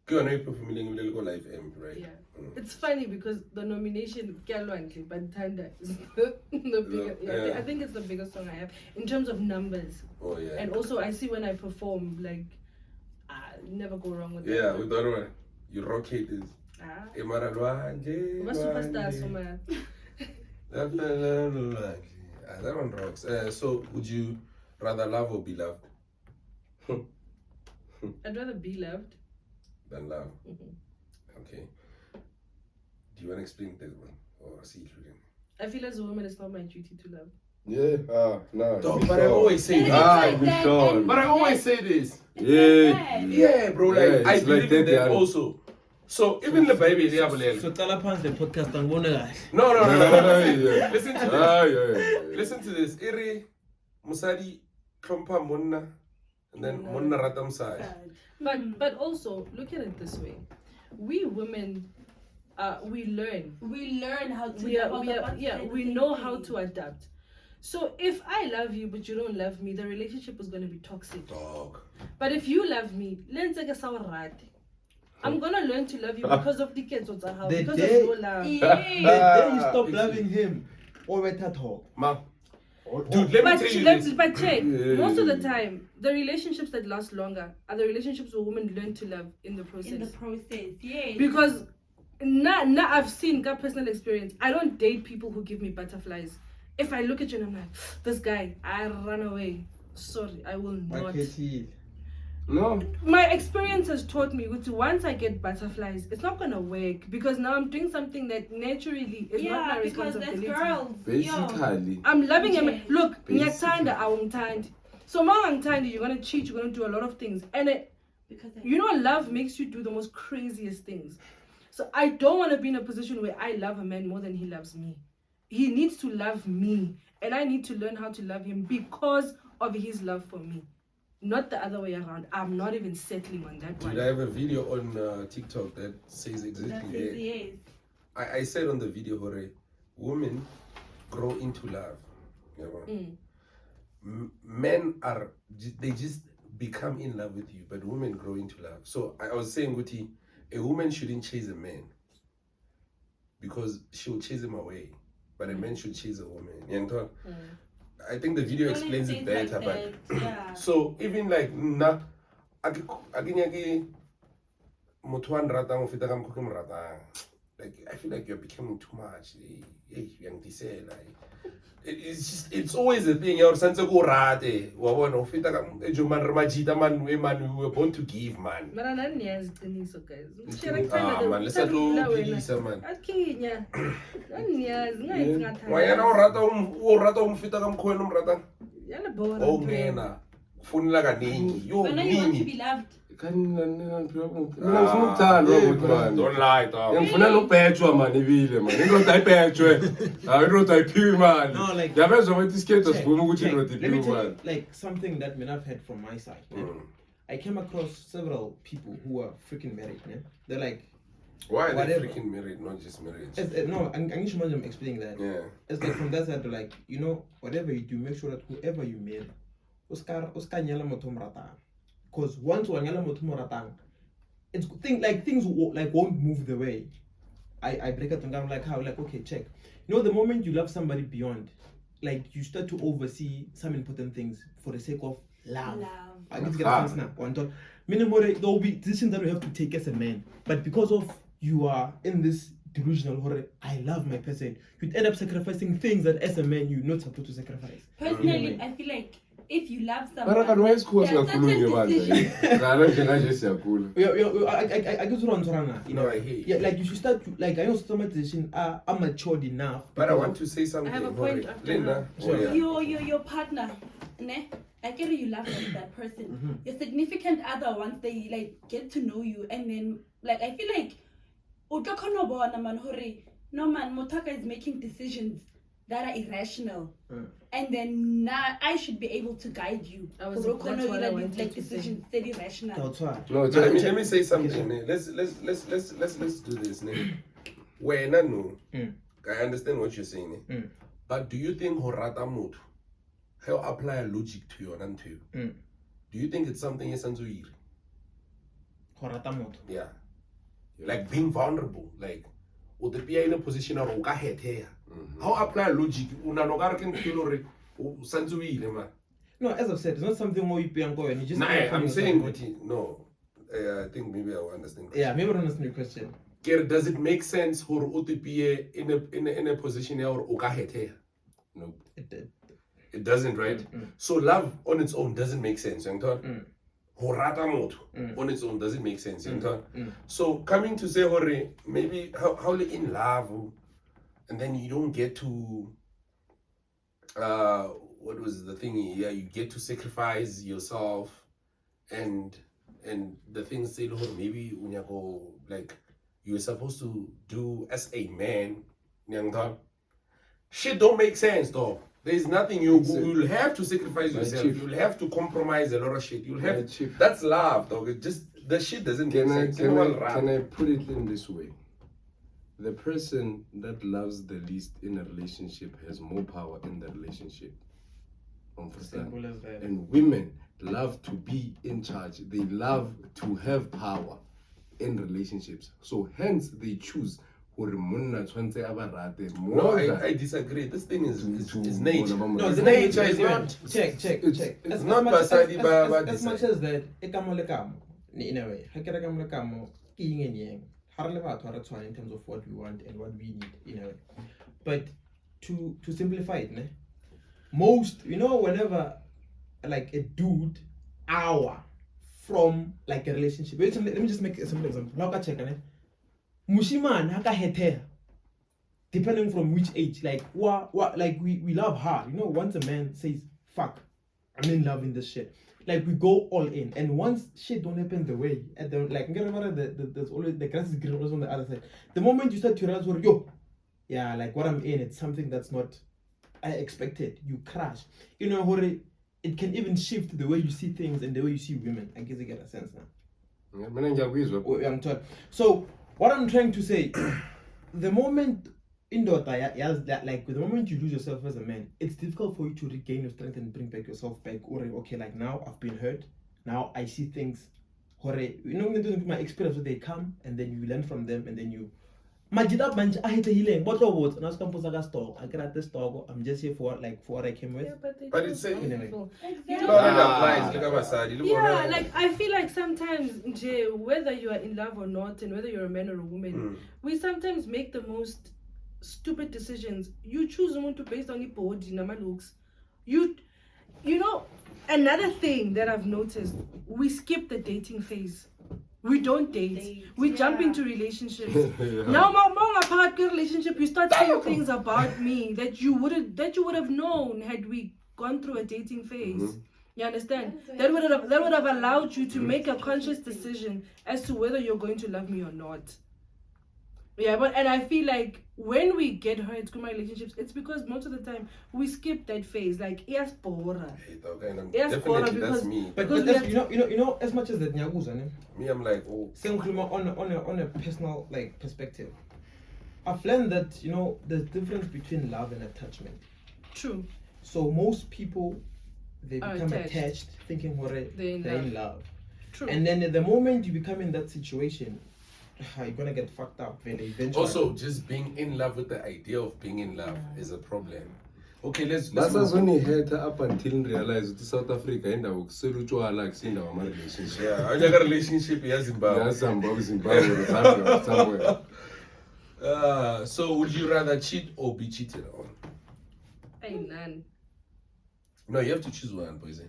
Go on, performing live M, right? Yeah. It's funny because the nomination Kyalwandle, but Thanda is the biggest. Yeah, I think it's the biggest song I have in terms of numbers. Oh yeah. And also, I see when I perform, like, never go wrong with that. Yeah, with the other one, you rocket this. Emazulwini. We're superstars, so man. That one rocks. So, would you rather love or be loved? I'd rather be loved. Than love. Mhm. Okay. Do you want to explain that one or see it again? I feel as a woman, it's not my duty to love. Yeah, no. Dog, but I always say It's that. like we that, don't. and But I always that- say this. Yeah. Yeah, bro. Like Yeah, I it's believe like in that, that yeah. also. So even the baby, they have a So tell upon the podcast and go no. No. Yeah. Listen to this. Yeah. Listen to this. Iri musadi klompa monna, and then monna rata musadi. But also, look at it this way. We women, we learn. We learn how to We know how to adapt. So if I love you but you don't love me, the relationship is going to be toxic. Dog. But if you love me, I'm gonna learn to love you because of the kids because of day- your love. The day you stop Pixie. loving him, or better talk. Ma. Dude, let me tell you this. But check, Yeah. most of the time, the relationships that last longer are the relationships where women learn to love in the process. In the process, yes. Because now I've seen got personal experience. I don't date people who give me butterflies. If I look at you and I'm like, this guy, I run away. Sorry, I will not. No. My experience has taught me that once I get butterflies, it's not gonna work because now I'm doing something that naturally is not my because responsibility. there's girls. Basically. I'm loving him. Yeah. Look, Basically. ngiyakuthanda awungithandi. So mangangithandi, you're gonna cheat, you're gonna do a lot of things. And Because love makes you do the most craziest things. So I don't want to be in a position where I love a man more than he loves me. He needs to love me. And I need to learn how to love him because of his love for me. Not the other way around. I'm not even settling on that Dude, one. I have a video on TikTok that says exactly that. yes. I said on the video, Hore, women grow into love. You know? Men they just become in love with you, but women grow into love. So I was saying, Guti, a woman shouldn't chase a man because she'll chase him away, but a man should chase a woman. You know? I think the video explains it better, but yeah. so even like na akinyaki motho wa nratang o feta ka mokgo ke mo ratang. Like I feel like you're becoming too much. Hey, yang disela. It's always a thing. You're sense go rate. Wa bona o feta ka ejo man re majita man we were born to give man. Mara nani yazi qiniso guys. Man, let's go philisa man. Akinya. Nani yazi ngayenzi ngathanda. Wayena o rata o feta ka mokgo wena o mratang. Yana bora. O ngena. Kufunela kaningi. Yo But now you want to nini. be loved. Mina ngifuna ukuthandwa ukuthi man. Don't lie, dog. Ngifuna nokubhejwa man ibile man. Indoda ayibhejwe. Hayi indoda ayiphiwe man. No, like- Yabezwa ukuthi isikhetho Check, sivuma ukuthi check. indoda Let me iphiwe tell man. you, like something that I've had from my side. I came across several people who are freaking married. They're like, Why are they whatever. freaking married, not just marriage? No, I'm explaining that. Yeah. It's like from that side, like, you know, whatever you do, make sure that whoever you marry, Oscar nyala motho mo ratang. Because once you nyala motho mo ratang, it's things like won't move the way. I break it and I'm like, how? Like, okay, check. You know, the moment you love somebody beyond, like, you start to oversee some important things for the sake of love. I get to get a sense now. One thought, minimum, there will be decisions that we have to take as a man, but because of you are in this delusional horror, I love my person, you'd end up sacrificing things that as a man you're not supposed to sacrifice. Personally, I feel like if you love someone, Mara kan wise course there are ngakhuluma certain ngebandla. Kana njenga nje siyakula. I get what I'm trying to. No, I hear you. Yeah, like you should start to, like, I know some decision are matured enough. But I want to say something. I have a point Hore. after Linda. that. Oh, yeah. your partner, ne? I get it, you love that person. Your significant other, once they like get to know you, and then like I feel like no man, Motaka is making decisions that are irrational. And then now I should be able to guide you. That's what I wanted like to say. decisions that irrational. That's why. No, let me say something. Ne? Let's do this. Ne? When I know, I understand what you're saying. Ne? But do you think horata motho how apply logic to you and to you? Do you think it's something Emazulwini? Horata motho. Yeah. Like being vulnerable, like or the be in a position of oka head here. How apply logic? Una no can kill or Emazulwini, man. No, as I've said, it's not something more you pay and go and you just. Nah, I'm saying with you, no. I think maybe I will understand. Yeah, maybe I don't understand your question. Does it make sense for OTP in a position or oka head here? No. It doesn't, right? So love on its own doesn't make sense, Horata motho on its own doesn't make sense, So coming to say hore, maybe how in love, and then you don't get to what was the thing? Yeah, you get to sacrifice yourself, and the things say maybe unyako like you were supposed to do as a man, shit don't make sense though. There's nothing you'll have to sacrifice yourself. You'll have to compromise a lot of shit. You'll have that's love, dog. It just the shit doesn't make sense. Can I put it in this way? The person that loves the least in a relationship has more power in the relationship. Simple as that. And women love to be in charge. They love to have power in relationships. So hence they choose. No, I disagree. This thing is nature. No, the nature is not. Check. It's not basadi ba as much as that. In a way, in terms of what we want and what we need. In a way, but to simplify it, most whenever like a dude from like a relationship. Let me just make a simple example. Mushiman haka hete, depending from which age, like like we love her. Once a man says fuck, I'm in love in this shit. Like we go all in, and once shit don't happen the way at the like there's always the grass is green on the other side. The moment you start to realize like what I'm in, it's something that's not I expected. You crash. It can even shift the way you see things and the way you see women. I guess you get a sense now. So what I'm trying to say, the moment the moment you lose yourself as a man, it's difficult for you to regain your strength and bring back yourself back. Or okay, like now I've been hurt. Now I see things. My experience, they come and then you learn from them and then you. I'm just here for what I came with. Yeah, but it's saying anyway. Yeah, like I feel like sometimes whether you are in love or not and whether you're a man or a woman, we sometimes make the most stupid decisions. You choose someone to based on your body, looks. You know, another thing that I've noticed, we skip the dating phase. We don't date. We jump into relationships. Now, apart relationship, you start saying things about me that you would have known had we gone through a dating phase. You understand? That would have allowed you to make a conscious decision as to whether you're going to love me or not. Yeah, and I feel like when we get hurt in my relationships, it's because most of the time we skip that phase. Like, yes, bora. Definitely, that's me. But that's, you know, as much as that nyaguza, me, I'm like, oh. On a personal like perspective, I've learned that, you know, there's difference between love and attachment. True. So most people, they become attached thinking they're in love. True. And then at the moment you become in that situation, you're gonna get fucked up eventually. Also, just being in love with the idea of being in love is a problem. Okay, let's that's when he had up until realize that South Africa in the like seeing our relationship. Yeah, I got a relationship in Zimbabwe. Yeah, Zimbabwe, somewhere. So would you rather cheat or be cheated on? Hey, none. No, you have to choose one, boys.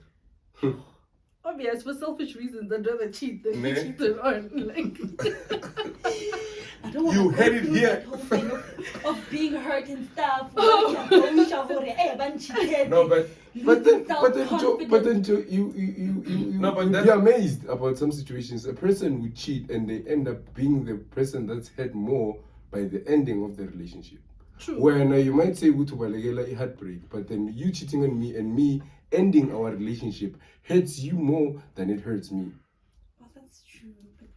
Obvious, for selfish reasons, I'd rather cheat than be cheated on. Like, I don't want you to had it here. That whole thing of being hurt and stuff. No, but then you'd be amazed about some situations. A person would cheat and they end up being the person that's had more by the ending of the relationship. True. Where now you might say a heartbreak, but then you cheating on me and me ending our relationship hurts you more than it hurts me. Oh, that's true, but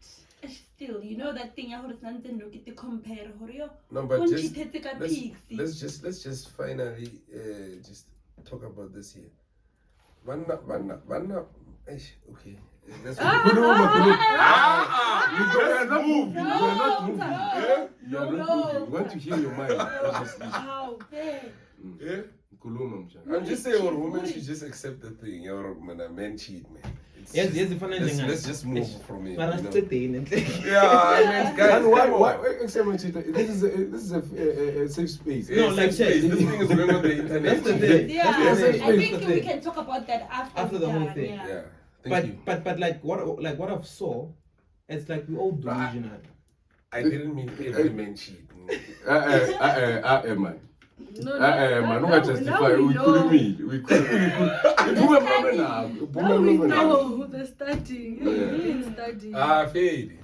still, you know that thing I heard something look at the compare. No, but let's just finally just talk about this here. Okay. Let's move. We're not moving. We want to hear your mind. how? I'm just saying, a woman should just accept the thing. When a man cheat, man. Let's just move from it. Yeah, I mean, guys. Why accept cheat? This is a safe space. No, like this thing is going on the internet. That's the thing. Yeah, I think we can talk about that after the whole thing. Yeah. But like what I've saw, it's like we all delusional. I didn't mean every man cheat. Man. No, man, don't justify. We couldn't meet. We could. Now we know the starting. Fade.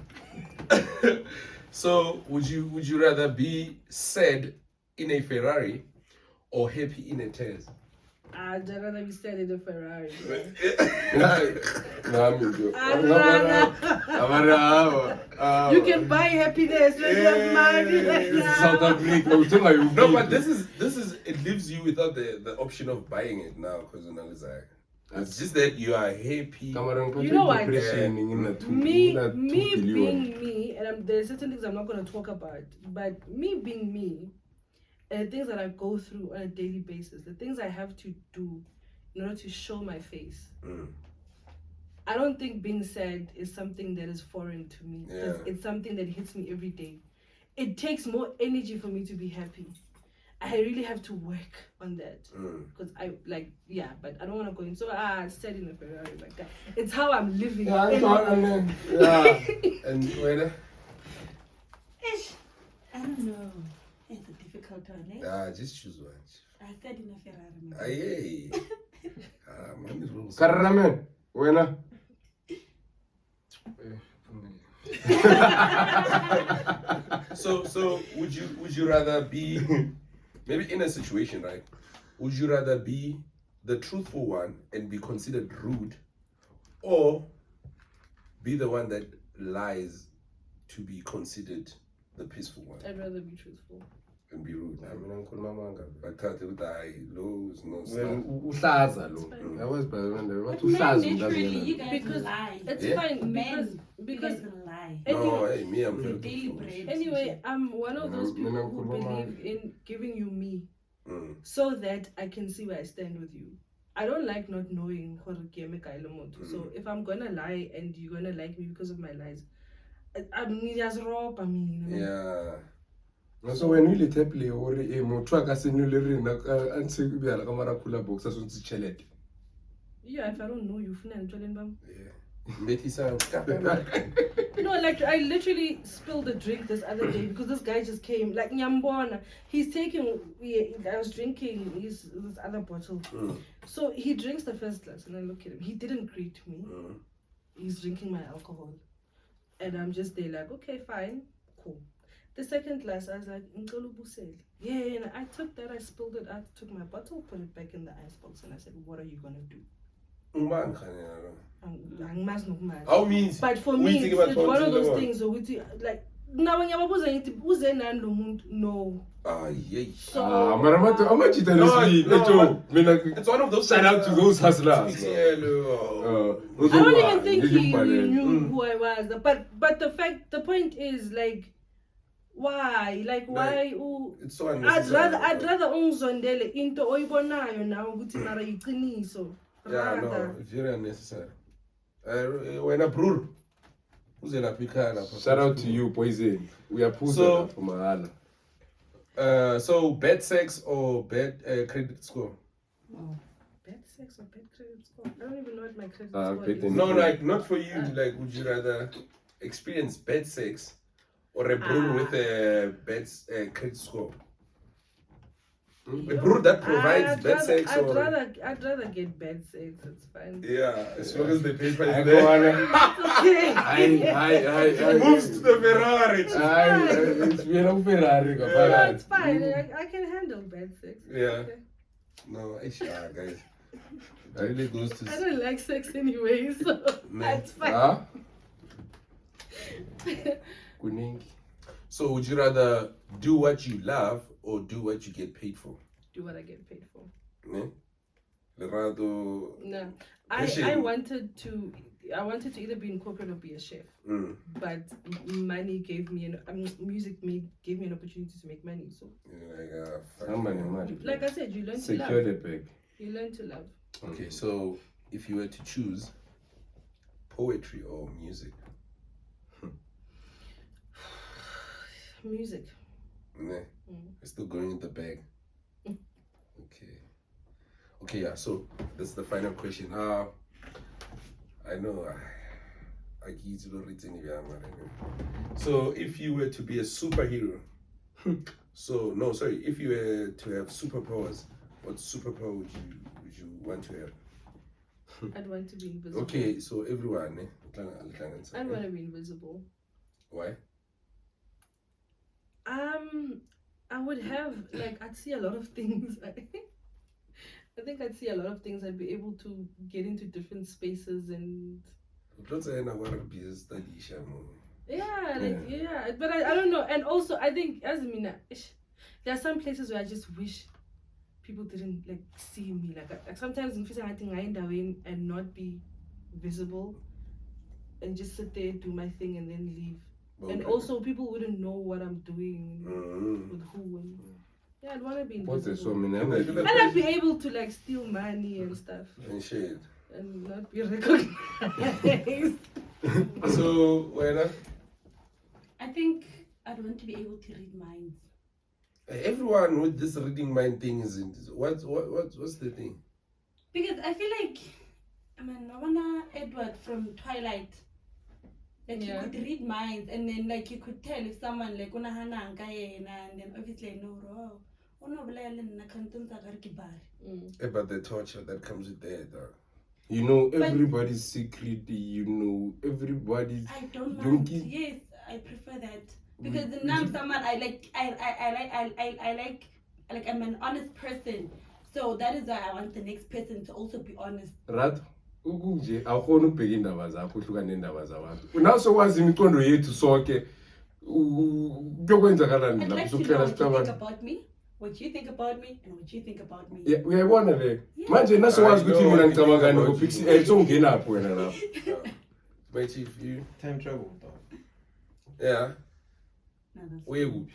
So, would you rather be sad in a Ferrari or happy in a Tesla? I'd rather be sad in a Ferrari. You can buy happiness when you have money. South Africa. No, but this is it leaves you without the option of buying it now, because it's just that you are happy. You know what? Me being me, and there's certain things I'm not going to talk about, but me being me, and the things that I go through on a daily basis, the things I have to do in order to show my face. I don't think being sad is something that is foreign to me. Yeah. It's something that hits me every day. It takes more energy for me to be happy. I really have to work on that. Because but I don't want to go in. So sad in a Ferrari like that. It's how I'm living. And whether? I don't know. It's a difficult one, eh? Just choose one. I said in a Ferrari. Carraman, buena. So would you rather be maybe in a situation, right? Would you rather be the truthful one and be considered rude, or be the one that lies to be considered the peaceful one? I'd rather be truthful. And be rude. I mean, Uncle Mama, but cut it die, lows, no stuff. Uhlaza lo. I was by what literally, you guys because lie. It's fine Men, because you guys lie. No, hey, me, I'm very daily good. bread. Anyway, I'm one of those people who believe in giving you me, so that I can see where I stand with you. I don't like not knowing. So if I'm gonna lie and you're gonna like me because of my lies, Yeah. So when we let happily or motho a ka se nole rena a ntse bjala ka mara khula box a sontse chelete. Yeah, if I don't know you, Yeah. No, like I literally spilled a drink this other day because this guy just came. Like Nyambona, he's taking. I was drinking this other bottle, so he drinks the first glass, and I look at him. He didn't greet me. He's drinking my alcohol, and I'm just there like, okay, fine, cool. The second glass, I was like, "Ngicela ubusele." Yeah, and I took that, I spilled it out, took my bottle, put it back in the icebox, and I said, "What are you gonna do?" Angimazi nokumazi. How means? But for What do me, you think it's about one of Tonsil those Lebo? things ukuthi like now when yababuza ngithi uze nani lo muntu? No. Yay. So amajita No, lesibili no, ejo mina It's one of those. shout out to those hustlers. Pixie L, I don't even think he knew Mm. who I was. But the point is like why? Like why It's so I'd unnecessary. rather ungizondele into oyibonayo nawe ukuthi mara yiqiniso. Yeah, no, it's very unnecessary. When a brur, who's in a picana? Shout out to you, Poison. We are pushing So- for Mahana. So bad sex or bad credit score? Oh, bad sex or bad credit score? I don't even know what my credit Ah, score bad is. in- No, like not for you. Like, would you rather experience bad sex or a brur with a bad credit score? A brur that provides bad sex I'd or rather get bad sex. It's fine. yeah, as long as the paper I is go there. on. Okay. I Moves to the Ferrari. It's been a Ferrari. No, it's fine. I can handle bad sex. Yeah. Okay. No, guys. That really goes to. I don't like sex anyway, so that's fine. Huh? Kuningi. So, would you rather do what you love or do what you get paid for? Do what I get paid for. Ne? Lerato. No, I Pushing. wanted to either be in corporate or be a chef, but money gave me music gave me an opportunity to make money. So, like I said, you learn to Secure love. the bag. You learn to love. Okay, so if you were to choose poetry or music, Music. ne? We're still going in the bag. Okay, yeah. So that's the final question. I know. I give you written. So if you were to be a superhero, if you were to have superpowers, what superpower would you want to have? I'd want to be invisible. Okay, so everyone, I'd want to be invisible. Why? I would have I'd see a lot of things. I think I'd see a lot of things. I'd be able to get into different spaces and yeah. But I don't know. And also I think as Mina, there are some places where I just wish people didn't see me. Like sometimes in I think I end up in and not be visible and just sit there, do my thing and then leave. And also people wouldn't know what I'm doing with who and yeah, I'd want to be What's invisible. the And I'd be able to steal money and stuff And shit. and not be recognized. So, when I think I'd want to be able to read minds. everyone with this reading mind thing is in what's the thing? Because I feel like, Novana Edward from Twilight, Yeah. you could read minds and then you could tell if someone unahana and then obviously no. About the torture that comes with that. You know everybody's secret. You know everybody's. I don't Don't mind. give- Yes, I prefer that because now I'm someone I like. I'm an honest person, so that is why I want the next person to also be honest. Right? Ukunje awukhona ukubheka indaba zakho uhlukane nendaba zabantu. Naso wazi imiqondo yethu sonke kuyokwenzakalani I'd lapho like to know sokuhlela what you think sicabana. about me, what you think about me, and what you think about me. Yeah, uyayibona le. Yeah. Manje naso wazi I ukuthi know mina what you ngicabanga think ngani about ngo Pixie L songena lapho wena lapho. My chief, you Time travel, though. yeah. No, that's Where would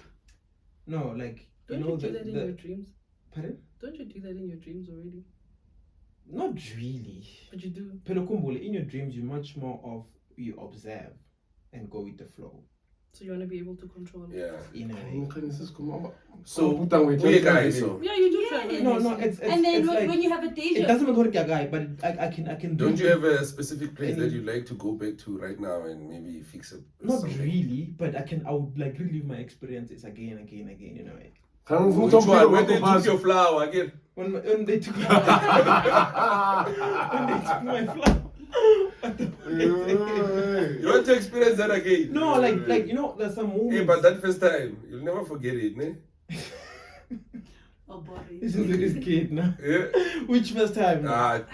No, like, Don't you know, you do that in your dreams? Pardon? Don't you do that in your dreams already? Not really. But you do. Pelokumbule, in your dreams, you're much more of you observe and go with the flow. So you want to be able to control. yeah. In a way. So we guys, so Yeah, you do Yeah, travel. No, it's and then it's when like, you have a it deja, doesn't matter what a guy, but I can do don't you it. have a specific place that you'd like to go back to right now and maybe fix it? Not something? really, but I would like relive my experiences again, you know. Which one? Where they took your flower again? When they took when they took my flower. You want to experience that again? No, like you know, there's some moments. Hey, but that first time, you'll never forget it, ne? Oh, boy. This is with this kid now. Yeah. Which first time?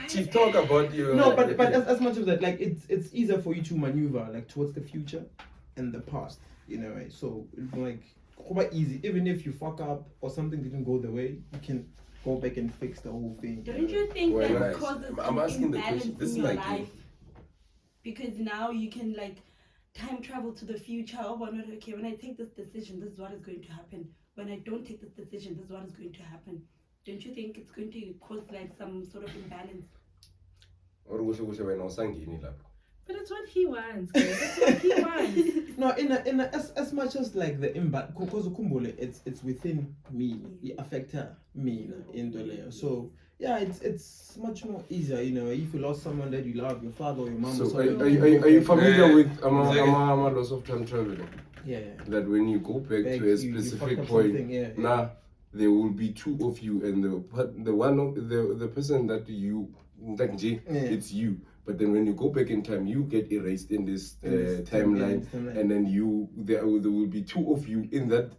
Chief, talk about you. No, but as much as that, like it's easier for you to maneuver like towards the future and the past, you know, right? So it's like quite easy. Even if you fuck up or something didn't go the way, you can go back and fix the whole thing. Don't you think Well, that nice. causes I'm an asking the imbalance question. This is in your my game. life? Because now you can like time travel to the future. Oh, well, not okay. When I take this decision, this is what is going to happen. When I don't take this decision, this is what is going to happen. Don't you think it's going to cause like some sort of imbalance? But it's what he wants, guys. That's what he wants. No, in a, as much as like the impact, because it's within me, it affect me in the layer. So yeah, it's much more easier, you know, if you lost someone that you love, your father or your mom. So or are you familiar with laws of time traveling? Yeah. That when you go back to a specific point, now there will be two of you, and the one of the person that you like, it's you. But then when you go back in time, you get erased in this timeline, and then there will be two of you in that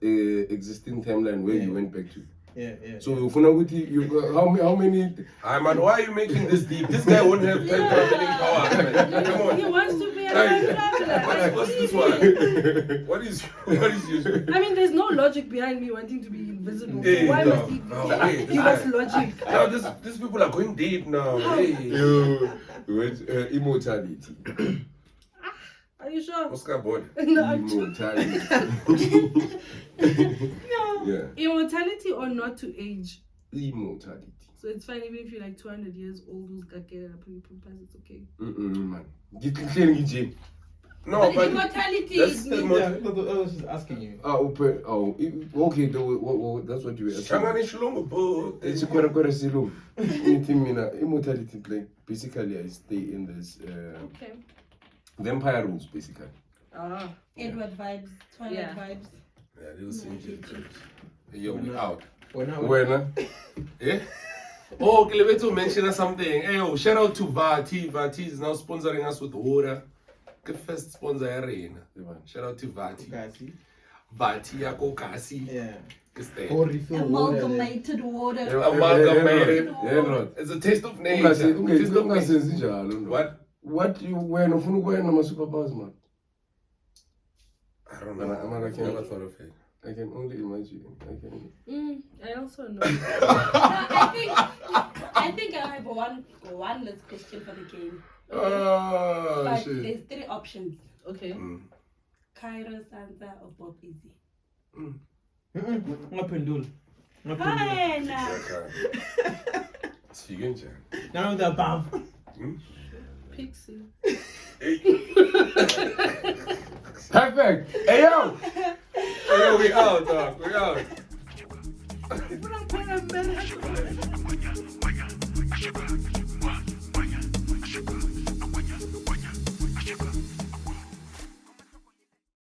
existing timeline where you went back to. Yeah. So how many? Man, why are you making this deep? This guy won't have time traveling power. Man. Come on. He wants to be a time traveler. What's this one? What is your? I mean, there's no logic behind me wanting to be invisible. Hey, Why no. must he? Wait, Give us logic. Now these people are going deep now. Hey. Immortality. Are you sure? Oscar board. No, I'm sure. Immortality. No. Yeah. Immortality or not to age. Immortality. So it's fine even if you're like 200 years old, it's okay. Man. No, but immortality that's is the I was just asking you. Okay. That's what you were asking. Changani Shilongo boat. It's immortality, like basically I stay in this Okay. vampire rules basically. Edward vibes, Twilight vibes. Yeah, little Sinjin. Yo, we out. When? Yeah? Oh, okay, let's mention something. Hey, yo, shout out to Vati. Vati is now sponsoring us with water. Good first sponsor arena. Shout out to Vati. Vati yako kasi. Yeah. Or Amalgamated water. Amalgamated. Yeah, it's a taste of nature. What you wear? Of my superpowers, man. I don't know. I never thought of it. I can only imagine. I also know. I think I have one last question for the game. But Shit. there's 3 options. Okay. Caiiro Sanza or Bob Ezy. Hi, now. None of the above. Pixie. Perfect. Hey yo. Hey, yo, we out, dog. We out. But I'm